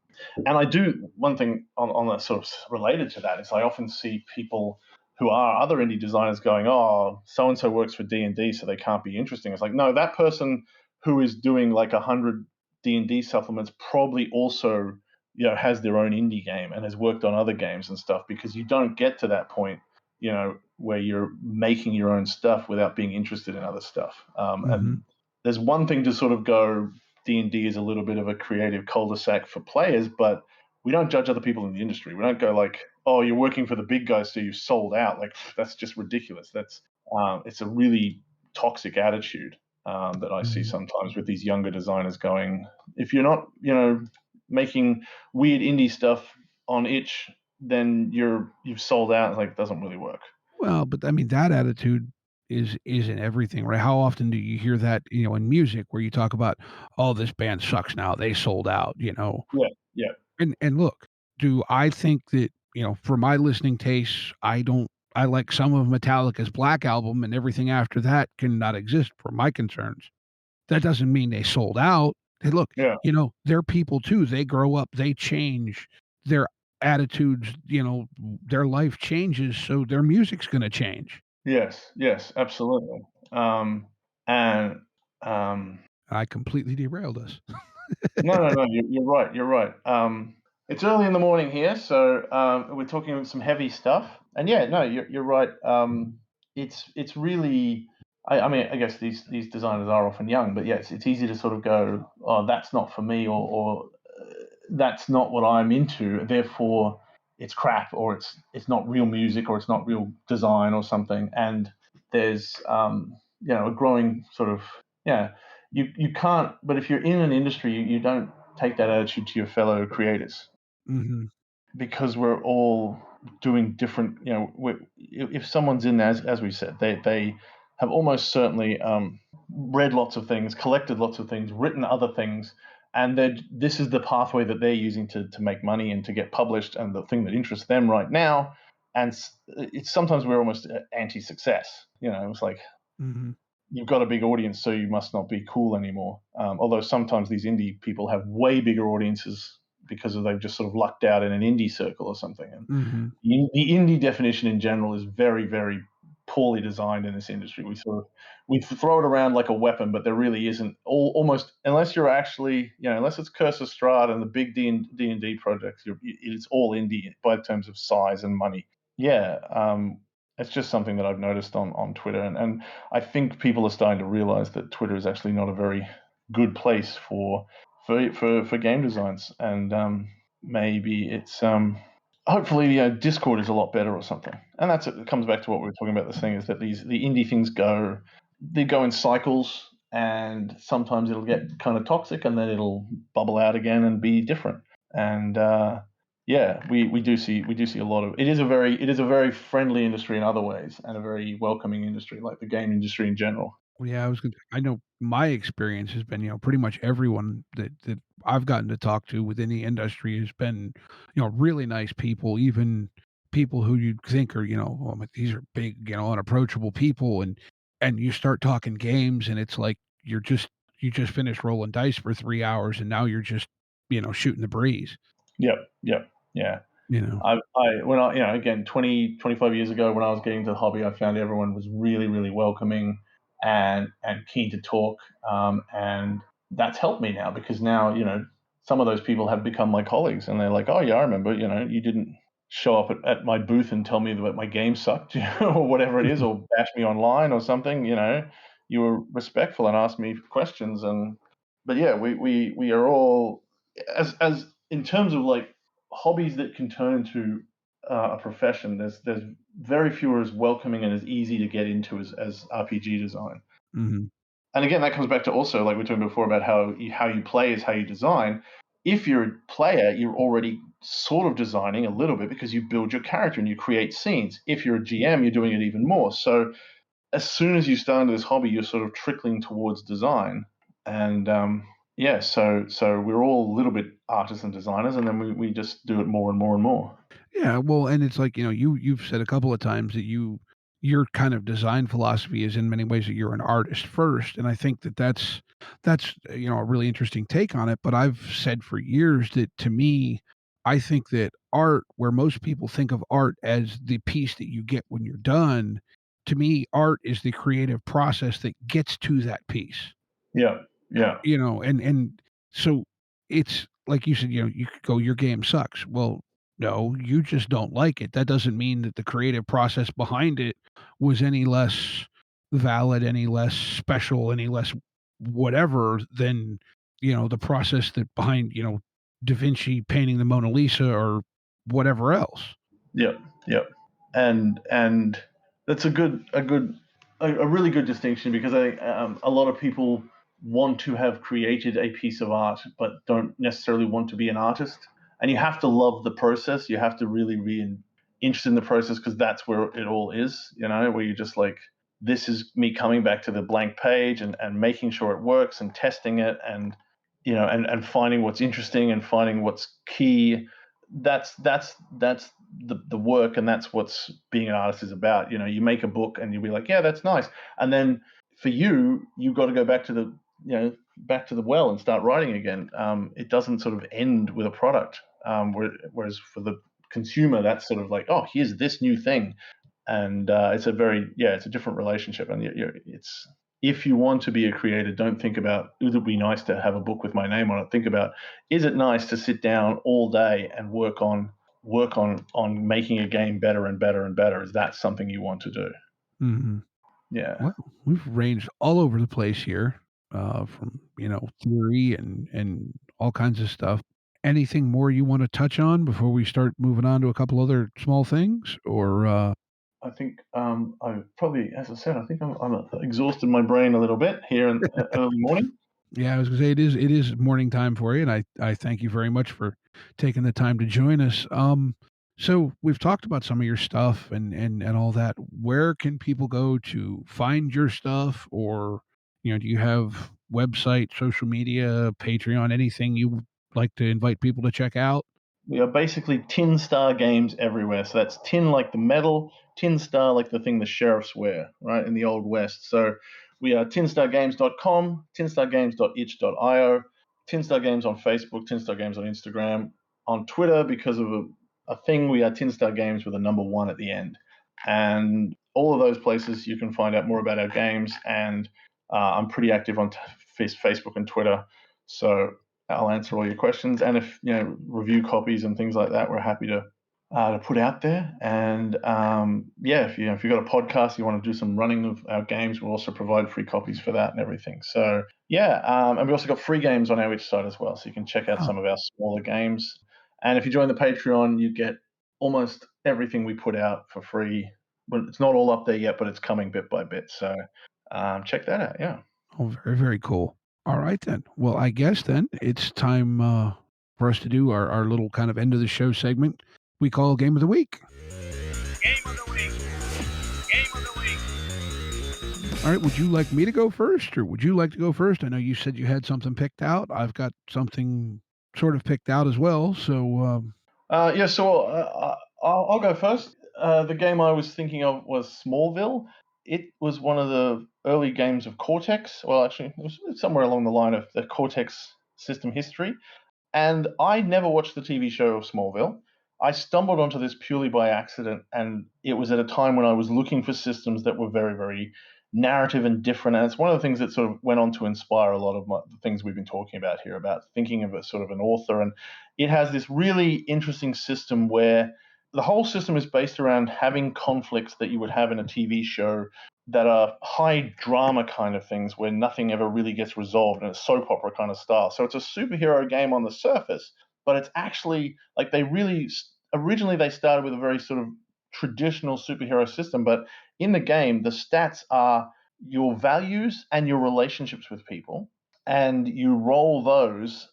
I do one thing on that sort of related to that is I often see people who are other indie designers going, oh, so and so works for D&D, so they can't be interesting. It's like, no, that person who is doing like 100 D&D supplements probably also has their own indie game and has worked on other games and stuff, because you don't get to that point where you're making your own stuff without being interested in other stuff. Hmm. And there's one thing to sort of go, D&D is a little bit of a creative cul-de-sac for players, but we don't judge other people in the industry. We don't go like, oh, you're working for the big guys, so you've sold out. Like, that's just ridiculous. It's a really toxic attitude that I see Hmm. sometimes with these younger designers going, if you're not, making weird indie stuff on itch, then you've sold out. It's like, it doesn't really work. Well, but I mean, that attitude is in everything, right? How often do you hear that, in music, where you talk about, "Oh, this band sucks now. They sold out." Yeah, yeah, And look, do I think that, for my listening tastes, I like some of Metallica's Black Album, and everything after that cannot exist for my concerns. That doesn't mean they sold out. Hey, look, yeah. they're people too. They grow up, they change, their attitudes, their life changes, so their music's gonna change. Yes, yes, absolutely. And I completely derailed us. No, no, no. You're right. You're right. It's early in the morning here, so we're talking about some heavy stuff. And yeah, no, you're right. It's really. I mean, I guess these designers are often young, but yeah, it's easy to sort of go, oh, that's not for me, or that's not what I'm into. Therefore, it's crap, or it's not real music, or it's not real design, or something. And there's a growing sort of, yeah, you can't. But if you're in an industry, you don't take that attitude to your fellow creators, Mhm, because we're all doing different. If someone's in there, as we said, they have almost certainly read lots of things, collected lots of things, written other things, and this is the pathway that they're using to make money and to get published, and the thing that interests them right now. And it's sometimes we're almost anti-success. It's like, mhm, you've got a big audience, so you must not be cool anymore. Although sometimes these indie people have way bigger audiences because they've just sort of lucked out in an indie circle or something. And mhm, the indie definition in general is very, very poorly designed in this industry. We throw it around like a weapon, but there really isn't. Almost, unless you're actually, unless it's Curse of Strahd and the big D&D projects, it's all indie by terms of size and money. Yeah, it's just something that I've noticed on Twitter, and I think people are starting to realize that Twitter is actually not a very good place for game designs, and maybe it's hopefully Discord is a lot better or something. And it comes back to what we were talking about. This thing is that the indie things they go in cycles, and sometimes it'll get kind of toxic, and then it'll bubble out again and be different. And yeah, we do see a lot of it. Is a very friendly industry in other ways, and a very welcoming industry, like the game industry in general. well, yeah, I know my experience has been, pretty much everyone that I've gotten to talk to within the industry has been, really nice people, even people who you'd think are, "Oh, these are big, unapproachable people," and and you start talking games, and it's like you just finished rolling dice for 3 hours, and now you're just shooting the breeze. Yep, yep, yeah. You know. When again, 20, 25 years ago, when I was getting into the hobby, I found everyone was really, really welcoming and keen to talk. And that's helped me now, because now, some of those people have become my colleagues, and they're like, oh yeah, I remember, you didn't show up at my booth and tell me that my game sucked, or whatever it is, or bash me online or something. You were respectful and asked me questions. But yeah, we are all, as in terms of like hobbies that can turn into a profession. There's very few as welcoming and as easy to get into as RPG design. Mm-hmm. And again, that comes back to also, like we were talking before, about how you play is how you design. If you're a player, you're already sort of designing a little bit, because you build your character and you create scenes. If you're a GM, you're doing it even more. So as soon as you start into this hobby, you're sort of trickling towards design. And yeah, so we're all a little bit artists and designers, and then we just do it more and more and more. Yeah, well, and it's like, you've said a couple of times that your kind of design philosophy is in many ways that you're an artist first, and I think that that's a really interesting take on it. But I've said for years that, to me, I think that art, where most people think of art as the piece that you get when you're done, to me, art is the creative process that gets to that piece. Yeah, yeah, And so it's like you said, you could go, your game sucks. Well, no, you just don't like it. That doesn't mean that the creative process behind it was any less valid, any less special, any less whatever than, the process that behind, Da Vinci painting the Mona Lisa or whatever else. yep, yep. And that's a really good distinction, because a lot of people want to have created a piece of art but don't necessarily want to be an artist. And you have to love the process. You have to really be interested in the process, because that's where it all is. Where you're just like, this is me coming back to the blank page and making sure it works and testing it, and and finding what's interesting and finding what's key. That's the work, and that's what's being an artist is about. You make a book and you'll be like, yeah, that's nice, and then for you've got to go back to the well and start writing again. It doesn't sort of end with a product. Whereas for the consumer, that's sort of like, oh, here's this new thing, and it's a different relationship. And it's, if you want to be a creator, don't think about, would it be nice to have a book with my name on it. Think about, is it nice to sit down all day and work on making a game better and better and better? Is that something you want to do? Mhm. Yeah. Well, we've ranged all over the place here, from, theory and all kinds of stuff. Anything more you wanna touch on before we start moving on to a couple other small things? Or, I think I probably, as I said, I think I'm exhausted my brain a little bit here in early morning. yeah, I was gonna say it is morning time for you, and I thank you very much for taking the time to join us. So we've talked about some of your stuff and all that. Where can people go to find your stuff? Or, do you have website, social media, Patreon, anything you would like to invite people to check out? We are basically Tin Star Games everywhere. So that's tin like the metal, Tin Star like the thing the sheriffs wear, right, in the Old West. So we are tinstargames.com, tinstargames.itch.io, Tinstar Games on Facebook, Tinstar Games on Instagram. On Twitter, because of a thing, we are Tinstar Games with a number 1 at the end. And all of those places you can find out more about our games. And I'm pretty active on Facebook and Twitter. So I'll answer all your questions, and if review copies and things like that, we're happy to put out there. And yeah, if you've got a podcast, you want to do some running of our games, we'll also provide free copies for that and everything. So yeah, and we also got free games on our Itch site as well, so you can check out Oh, some of our smaller games. And if you join the Patreon, you get almost everything we put out for free. But it's not all up there yet, but it's coming bit by bit. So check that out. Yeah. oh, very, very cool. All right then. Well, I guess then it's time for us to do our little kind of end of the show segment we call Game of the Week. Game of the week. Game of the week. All right, would you like me to go first, or would you like to go first? I know you said you had something picked out. I've got something sort of picked out as well. So, Yeah, so I'll go first. The game I was thinking of was Smallville. it was one of the early games of Cortex. Well, actually, it was somewhere along the line of the Cortex system history. And I never watched the TV show of Smallville. I stumbled onto this purely by accident, and it was at a time when I was looking for systems that were very, very narrative and different. And it's one of the things that sort of went on to inspire a lot of the things we've been talking about here about thinking of a sort of an author. And it has this really interesting system where the whole system is based around having conflicts that you would have in a TV show that are high drama kind of things where nothing ever really gets resolved and it's soap opera kind of style. So it's a superhero game on the surface, but it's actually like originally they started with a very sort of traditional superhero system, but in the game the stats are your values and your relationships with people, and you roll those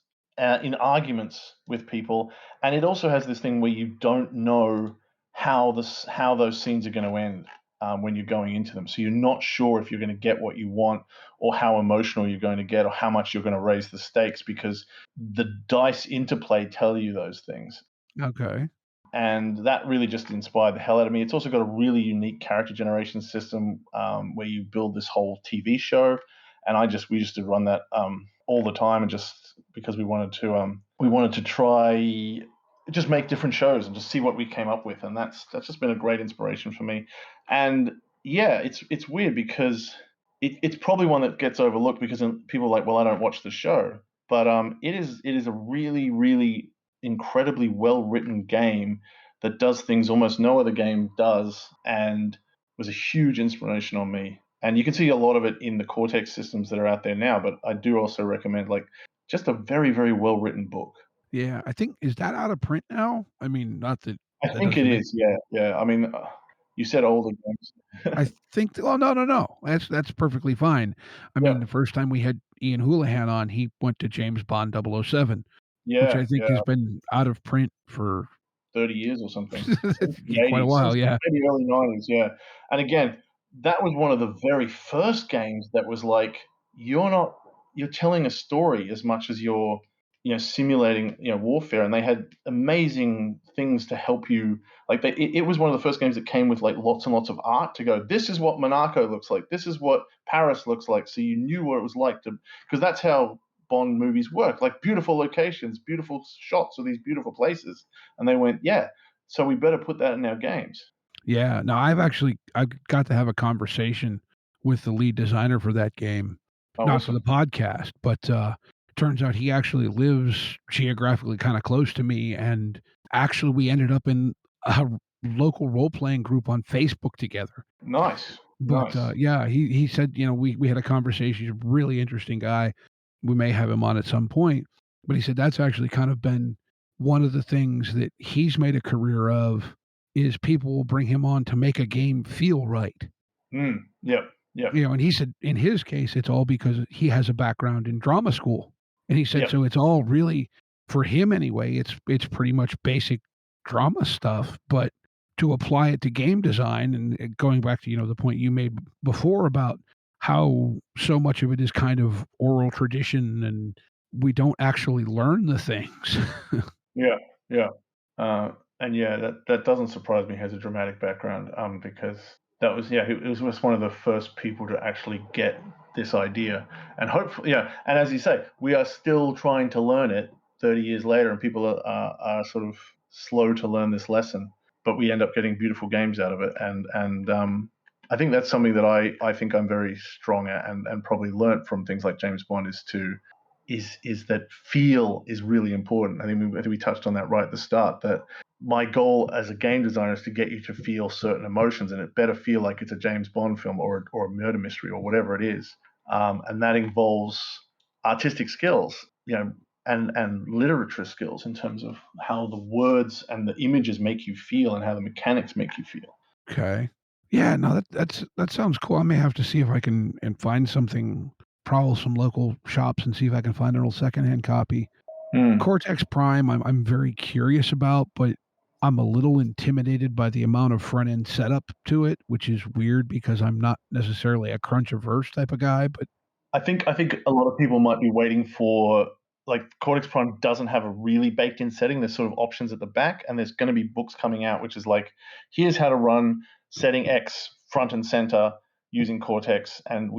in arguments with people, and it also has this thing where you don't know how those scenes are going to end when you're going into them. So you're not sure if you're going to get what you want or how emotional you're going to get or how much you're going to raise the stakes because the dice interplay tell you those things. Okay. And that really just inspired the hell out of me. It's also got a really unique character generation system where you build this whole TV show, and we just did run that all the time, and just because we wanted to try just make different shows and just see what we came up with, and that's just been a great inspiration for me. And yeah, it's weird because it's probably one that gets overlooked because people are like, well, I don't watch the show, but it is a really, really incredibly well written game that does things almost no other game does, and was a huge inspiration on me. And you can see a lot of it in the Cortex systems that are out there now, but I do also recommend just a very, very well written book. Yeah, I think is that out of print now? I mean, not that I that think it doesn't make. is, yeah, yeah. I mean, you said older games. I think. Oh, no, no, no. That's perfectly fine. I Yeah, mean, the first time we had Ian Houlihan on, he went to James Bond 007, which yeah, I think yeah. has been out of print for 30 years or something. Since the quite a 80s, while. since Yeah. maybe early 90s, yeah. And again, that was one of the very first games that was like, you're telling a story as much as you're, simulating, warfare. And they had amazing things to help you. Like it was one of the first games that came with like lots and lots of art to go, this is what Monaco looks like. This is what Paris looks like. So you knew what it was like because that's how Bond movies work, like beautiful locations, beautiful shots of these beautiful places. And they went, yeah, so we better put that in our games. Yeah. No, I got to have a conversation with the lead designer for that game, Oh, not for the awesome. podcast, but turns out he actually lives geographically kind of close to me, and actually we ended up in a local role playing group on Facebook together. Nice. But Nice. yeah, he said, we had a conversation. He's a really interesting guy. We may have him on at some point. But he said that's actually kind of been one of the things that he's made a career of is people will bring him on to make a game feel right. Yep. Yep. And he said in his case, it's all because he has a background in drama school. And he said, Yep. so it's all really for him anyway, it's pretty much basic drama stuff, but to apply it to game design and going back to, the point you made before about how so much of it is kind of oral tradition and we don't actually learn the things. Yeah. Yeah. And yeah, that doesn't surprise me. He has a dramatic background, because that was it was just one of the first people to actually get this idea, and hopefully, and as you say, we are still trying to learn it 30 years later, and people are sort of slow to learn this lesson, but we end up getting beautiful games out of it, and I think that's something that I think I'm very strong at, and probably learnt from things like James Bond is that feel is really important. I think we touched on that right at the start, that my goal as a game designer is to get you to feel certain emotions, and it better feel like it's a James Bond film or a murder mystery or whatever it is. And that involves artistic skills, and literature skills in terms of how the words and the images make you feel and how the mechanics make you feel. Okay. Yeah, no, that sounds cool. I may have to see if I can and find something, prowl some local shops and see if I can find an old secondhand copy. Mm. Cortex Prime, I'm very curious about, but I'm a little intimidated by the amount of front end setup to it, which is weird because I'm not necessarily a crunch averse type of guy. But I think a lot of people might be waiting for, like, Cortex Prime doesn't have a really baked in setting. There's sort of options at the back, and there's going to be books coming out, which is like, here's how to run setting X front and center. using Cortex, and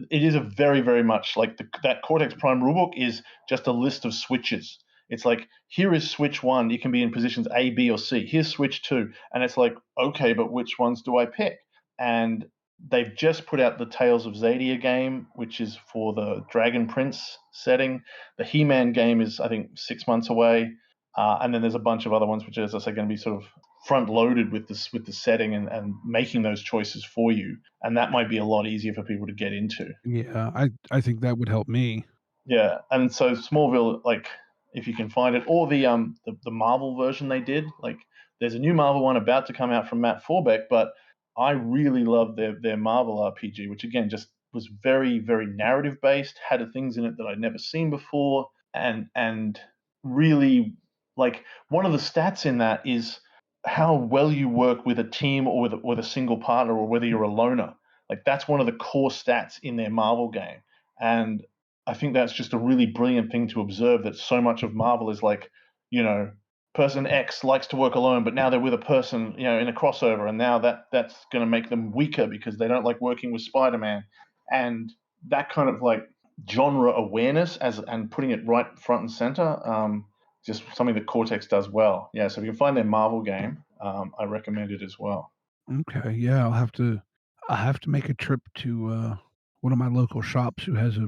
it is a very, very much like that Cortex Prime rulebook is just a list of switches. It's like, here is switch 1, you can be in positions A, B, or C. Here's switch 2, and it's like, okay, but which ones do I pick? And they've just put out the Tales of Xadia game, which is for the Dragon Prince setting. The He-Man game is, I think, 6 months away. And then there's a bunch of other ones which are, as I say, going to be sort of front loaded with the setting and making those choices for you. And that might be a lot easier for people to get into. Yeah, I think that would help me. Yeah, and so Smallville, like, if you can find it, or the Marvel version they did, like, there's a new Marvel one about to come out from Matt Forbeck, but I really love their Marvel RPG, which again just was very, very narrative based, had things in it that I'd never seen before, and really, like, one of the stats in that is how well you work with a team or with a single partner, or whether you're a loner. Like, that's one of the core stats in their Marvel game, and I think that's just a really brilliant thing to observe, that so much of Marvel is like, person X likes to work alone, but now they're with a person, in a crossover, and now that's going to make them weaker because they don't like working with Spider-Man. And that kind of like genre awareness and putting it right front and center, just something that Cortex does well. Yeah, so if you can find their Marvel game, I recommend it as well. Okay, yeah, I'll have to make a trip to one of my local shops who has a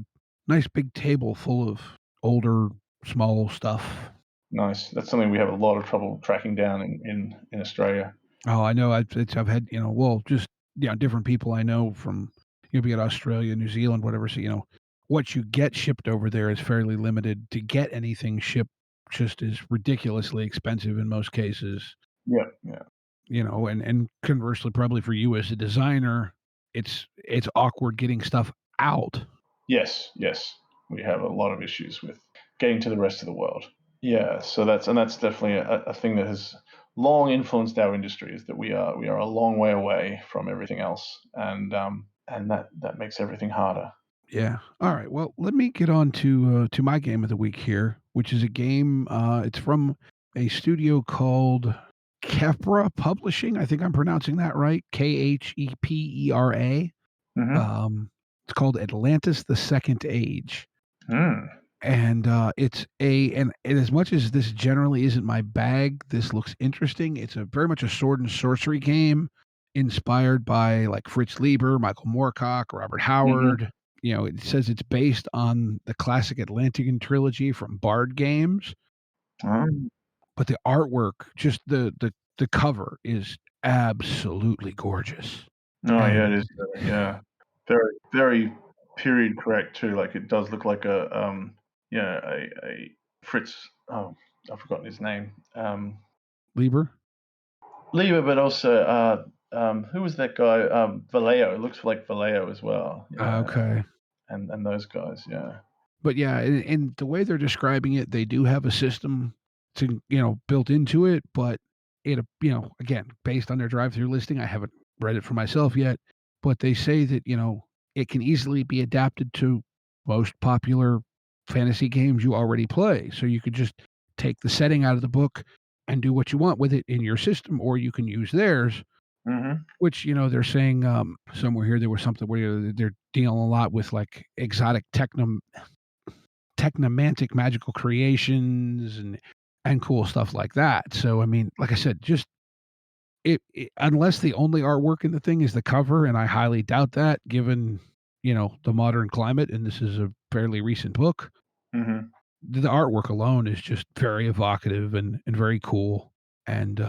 nice big table full of older, small stuff. Nice. That's something we have a lot of trouble tracking down in Australia. Oh, I know. I've had, well, just, different people I know from, be it Australia, New Zealand, whatever. So, what you get shipped over there is fairly limited. To get anything shipped just is ridiculously expensive in most cases. Yeah, yeah. And conversely, probably for you as a designer, it's awkward getting stuff out. Yes, yes. We have a lot of issues with getting to the rest of the world. Yeah, so that's definitely a thing that has long influenced our industry, is that we are a long way away from everything else, and that makes everything harder. Yeah. All right. Well, let me get on to my game of the week here, which is a game. It's from a studio called Khepera Publishing. I think I'm pronouncing that right. Khepera. Mm-hmm. It's called Atlantis: The Second Age. Mm. And and as much as this generally isn't my bag, this looks interesting. It's very much a sword and sorcery game inspired by like Fritz Lieber, Michael Moorcock, Robert Mm-hmm. Howard. It says it's based on the classic Atlantean trilogy from Bard Games, Um, but the artwork, just the cover, is absolutely gorgeous. oh yeah, And it is. Yeah, very, very period correct too. Like, it does look like a Fritz. Oh, I've forgotten his name. Lieber. Lieber, but also who was that guy? Vallejo. It looks like Vallejo as well. Yeah, Okay. and those guys. Yeah. But yeah, and the way they're describing it, they do have a system to built into it, but it again, based on their drive-through listing, I haven't read it for myself yet, but they say that it can easily be adapted to most popular fantasy games you already play. So you could just take the setting out of the book and do what you want with it in your system, or you can use theirs. Mm-hmm. Which they're saying somewhere here there was something where they're dealing a lot with like exotic technomantic magical creations and cool stuff like that. So I mean, like I said, just unless the only artwork in the thing is the cover, and I highly doubt that given the modern climate, and this is a fairly recent book. Mm-hmm. The artwork alone is just very evocative and very cool. And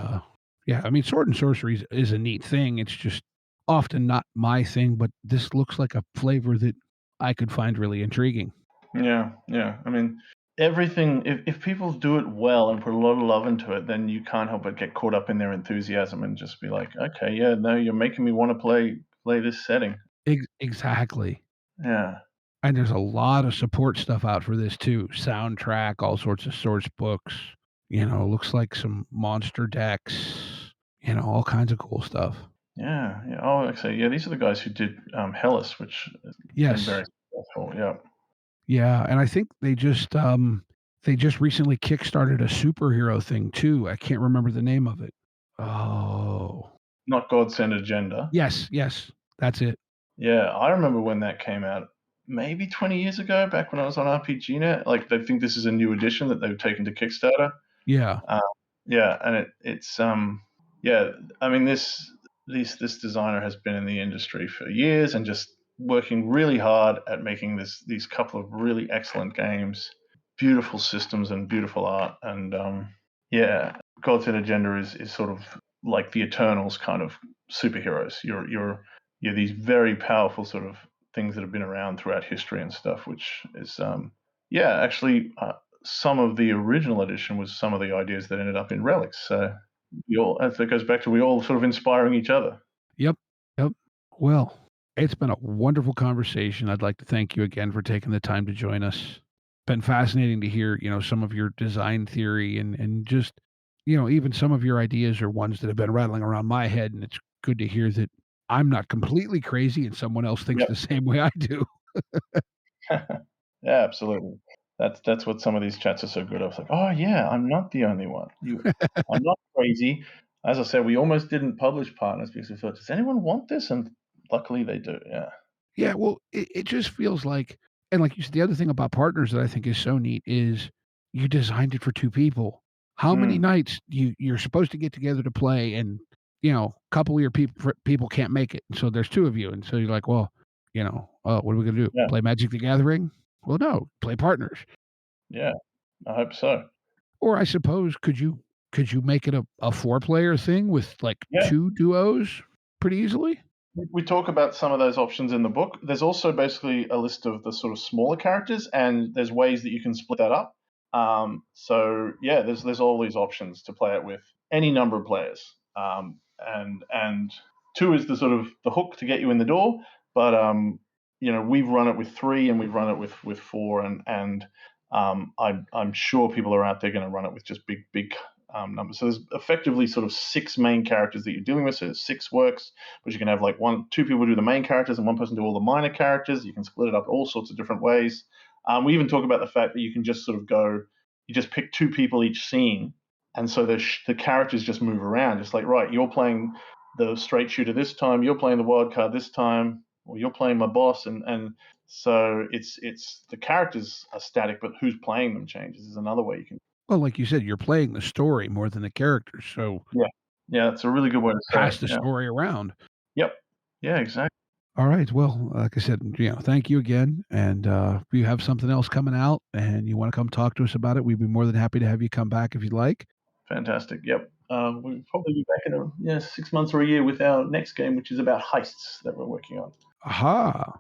yeah, I mean, sword and sorcery is a neat thing. It's just often not my thing, but this looks like a flavor that I could find really intriguing. Yeah, yeah. I mean, everything. If people do it well and put a lot of love into it, then you can't help but get caught up in their enthusiasm and just be like, okay, yeah, no, you're making me want to play this setting. Exactly. Yeah. And there's a lot of support stuff out for this too. Soundtrack, all sorts of source books. Looks like some monster decks. All kinds of cool stuff. Yeah, yeah. Oh, actually, yeah. These are the guys who did Hellas, which has been Yes. very successful. Yeah. Yeah, and I think they just recently kickstarted a superhero thing too. I can't remember the name of it. Oh. Not God Sent Agenda. Yes, that's it. Yeah, I remember when that came out, maybe 20 years ago, back when I was on RPGNet. Like, they think this is a new edition that they've taken to Kickstarter. Yeah. Uh, yeah, and it's yeah. I mean, this designer has been in the industry for years and just working really hard at making these couple of really excellent games, beautiful systems and beautiful art. And yeah, God's Hidden Agenda is sort of like the Eternals kind of superheroes. You're these very powerful sort of things that have been around throughout history and stuff, which is yeah, actually some of the original edition was some of the ideas that ended up in Relics. So as it goes back to we all sort of inspiring each other. Yep. Yep. Well, it's been a wonderful conversation. I'd like to thank you again for taking the time to join us. Been fascinating to hear, some of your design theory and just, even some of your ideas are ones that have been rattling around my head. And it's good to hear that I'm not completely crazy and someone else thinks Yep. the same way I do. Yeah, absolutely. That's what some of these chats are so good. I was like, oh yeah, I'm not the only one. I'm not crazy. As I said, we almost didn't publish Partners because we thought, does anyone want this? And luckily they do. Yeah. Yeah, well, it just feels like, and like you said, the other thing about Partners that I think is so neat is you designed it for 2 people. How many Mm, nights you're supposed to get together to play and, a couple of your people can't make it, so there's 2 of you, and so you're like, "Well, what are we gonna do? yeah. Play Magic the Gathering?" Well, no, play Partners. Yeah. I hope so. Or I suppose, could you make it a 4-player thing with, like, Yeah. 2 duos pretty easily? We talk about some of those options in the book. There's also basically a list of the sort of smaller characters, and there's ways that you can split that up. So yeah, there's all these options to play it with any number of players. And two is the sort of the hook to get you in the door. But we've run it with three, and we've run it with four, and I'm sure people are out there going to run it with just big numbers. So there's effectively sort of six main characters that you're dealing with. So there's six works, but you can have like two people do the main characters and one person do all the minor characters. You can split it up all sorts of different ways. We even talk about the fact that you can just sort of you just pick two people each scene, and so the characters just move around. Just like, right, you're playing the straight shooter this time, you're playing the wild card this time, or you're playing my boss, and so it's the characters are static, but who's playing them changes is another way you can. Well, like you said, you're playing the story more than the characters, so Yeah, yeah, that's a really good way to say pass it. the Yeah. story around. Yep. Yeah, exactly. All right. Well, like I said, thank you again. And if you have something else coming out and you want to come talk to us about it, we'd be more than happy to have you come back if you'd like. Fantastic. Yep. We'll probably be back in 6 months or a year with our next game, which is about heists that we're working on. Aha.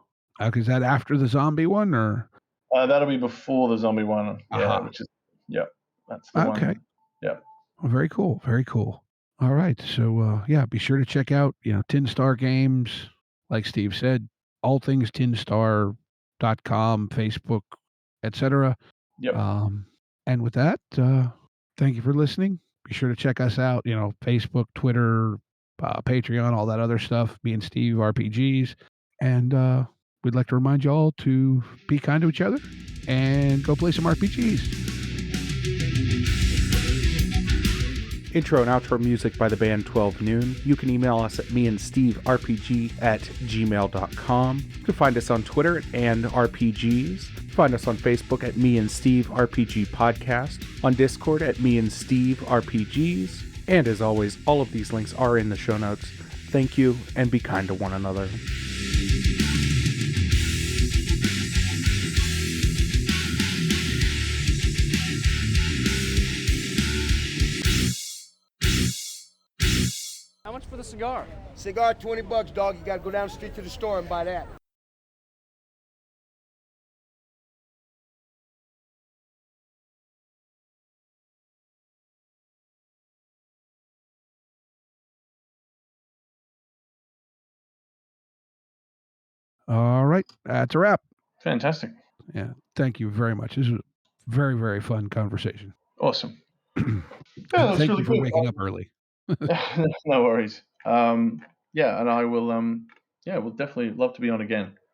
Is that after the zombie one or? That'll be before the zombie one. Yeah, Aha. which is yep. That's the Okay. one. Yep. Well, very cool. Very cool. All right. So, yeah, be sure to check out, Tin Star Games. Like Steve said, all things tinstar.com, Facebook, etc. Yep. And with that, thank you for listening. Be sure to check us out, Facebook, Twitter, Patreon, all that other stuff. Me and Steve RPGs. And we'd like to remind you all to be kind to each other and go play some RPGs. Intro and outro music by the band 12 Noon. You can email us at meandsteverpg@gmail.com. You can find us on Twitter and RPGs. Find us on Facebook at Me and Steve RPG Podcast. On Discord at Me and Steve RPGs. And as always, all of these links are in the show notes. Thank you, and be kind to one another. How much for the cigar? Cigar, $20, dog. You gotta go down the street to the store and buy that. All right. That's a wrap. Fantastic. Yeah. Thank you very much. This was a very, very fun conversation. Awesome. And that's thank really you for good. waking up early. No worries. Yeah, and I will. Yeah, we'll definitely love to be on again.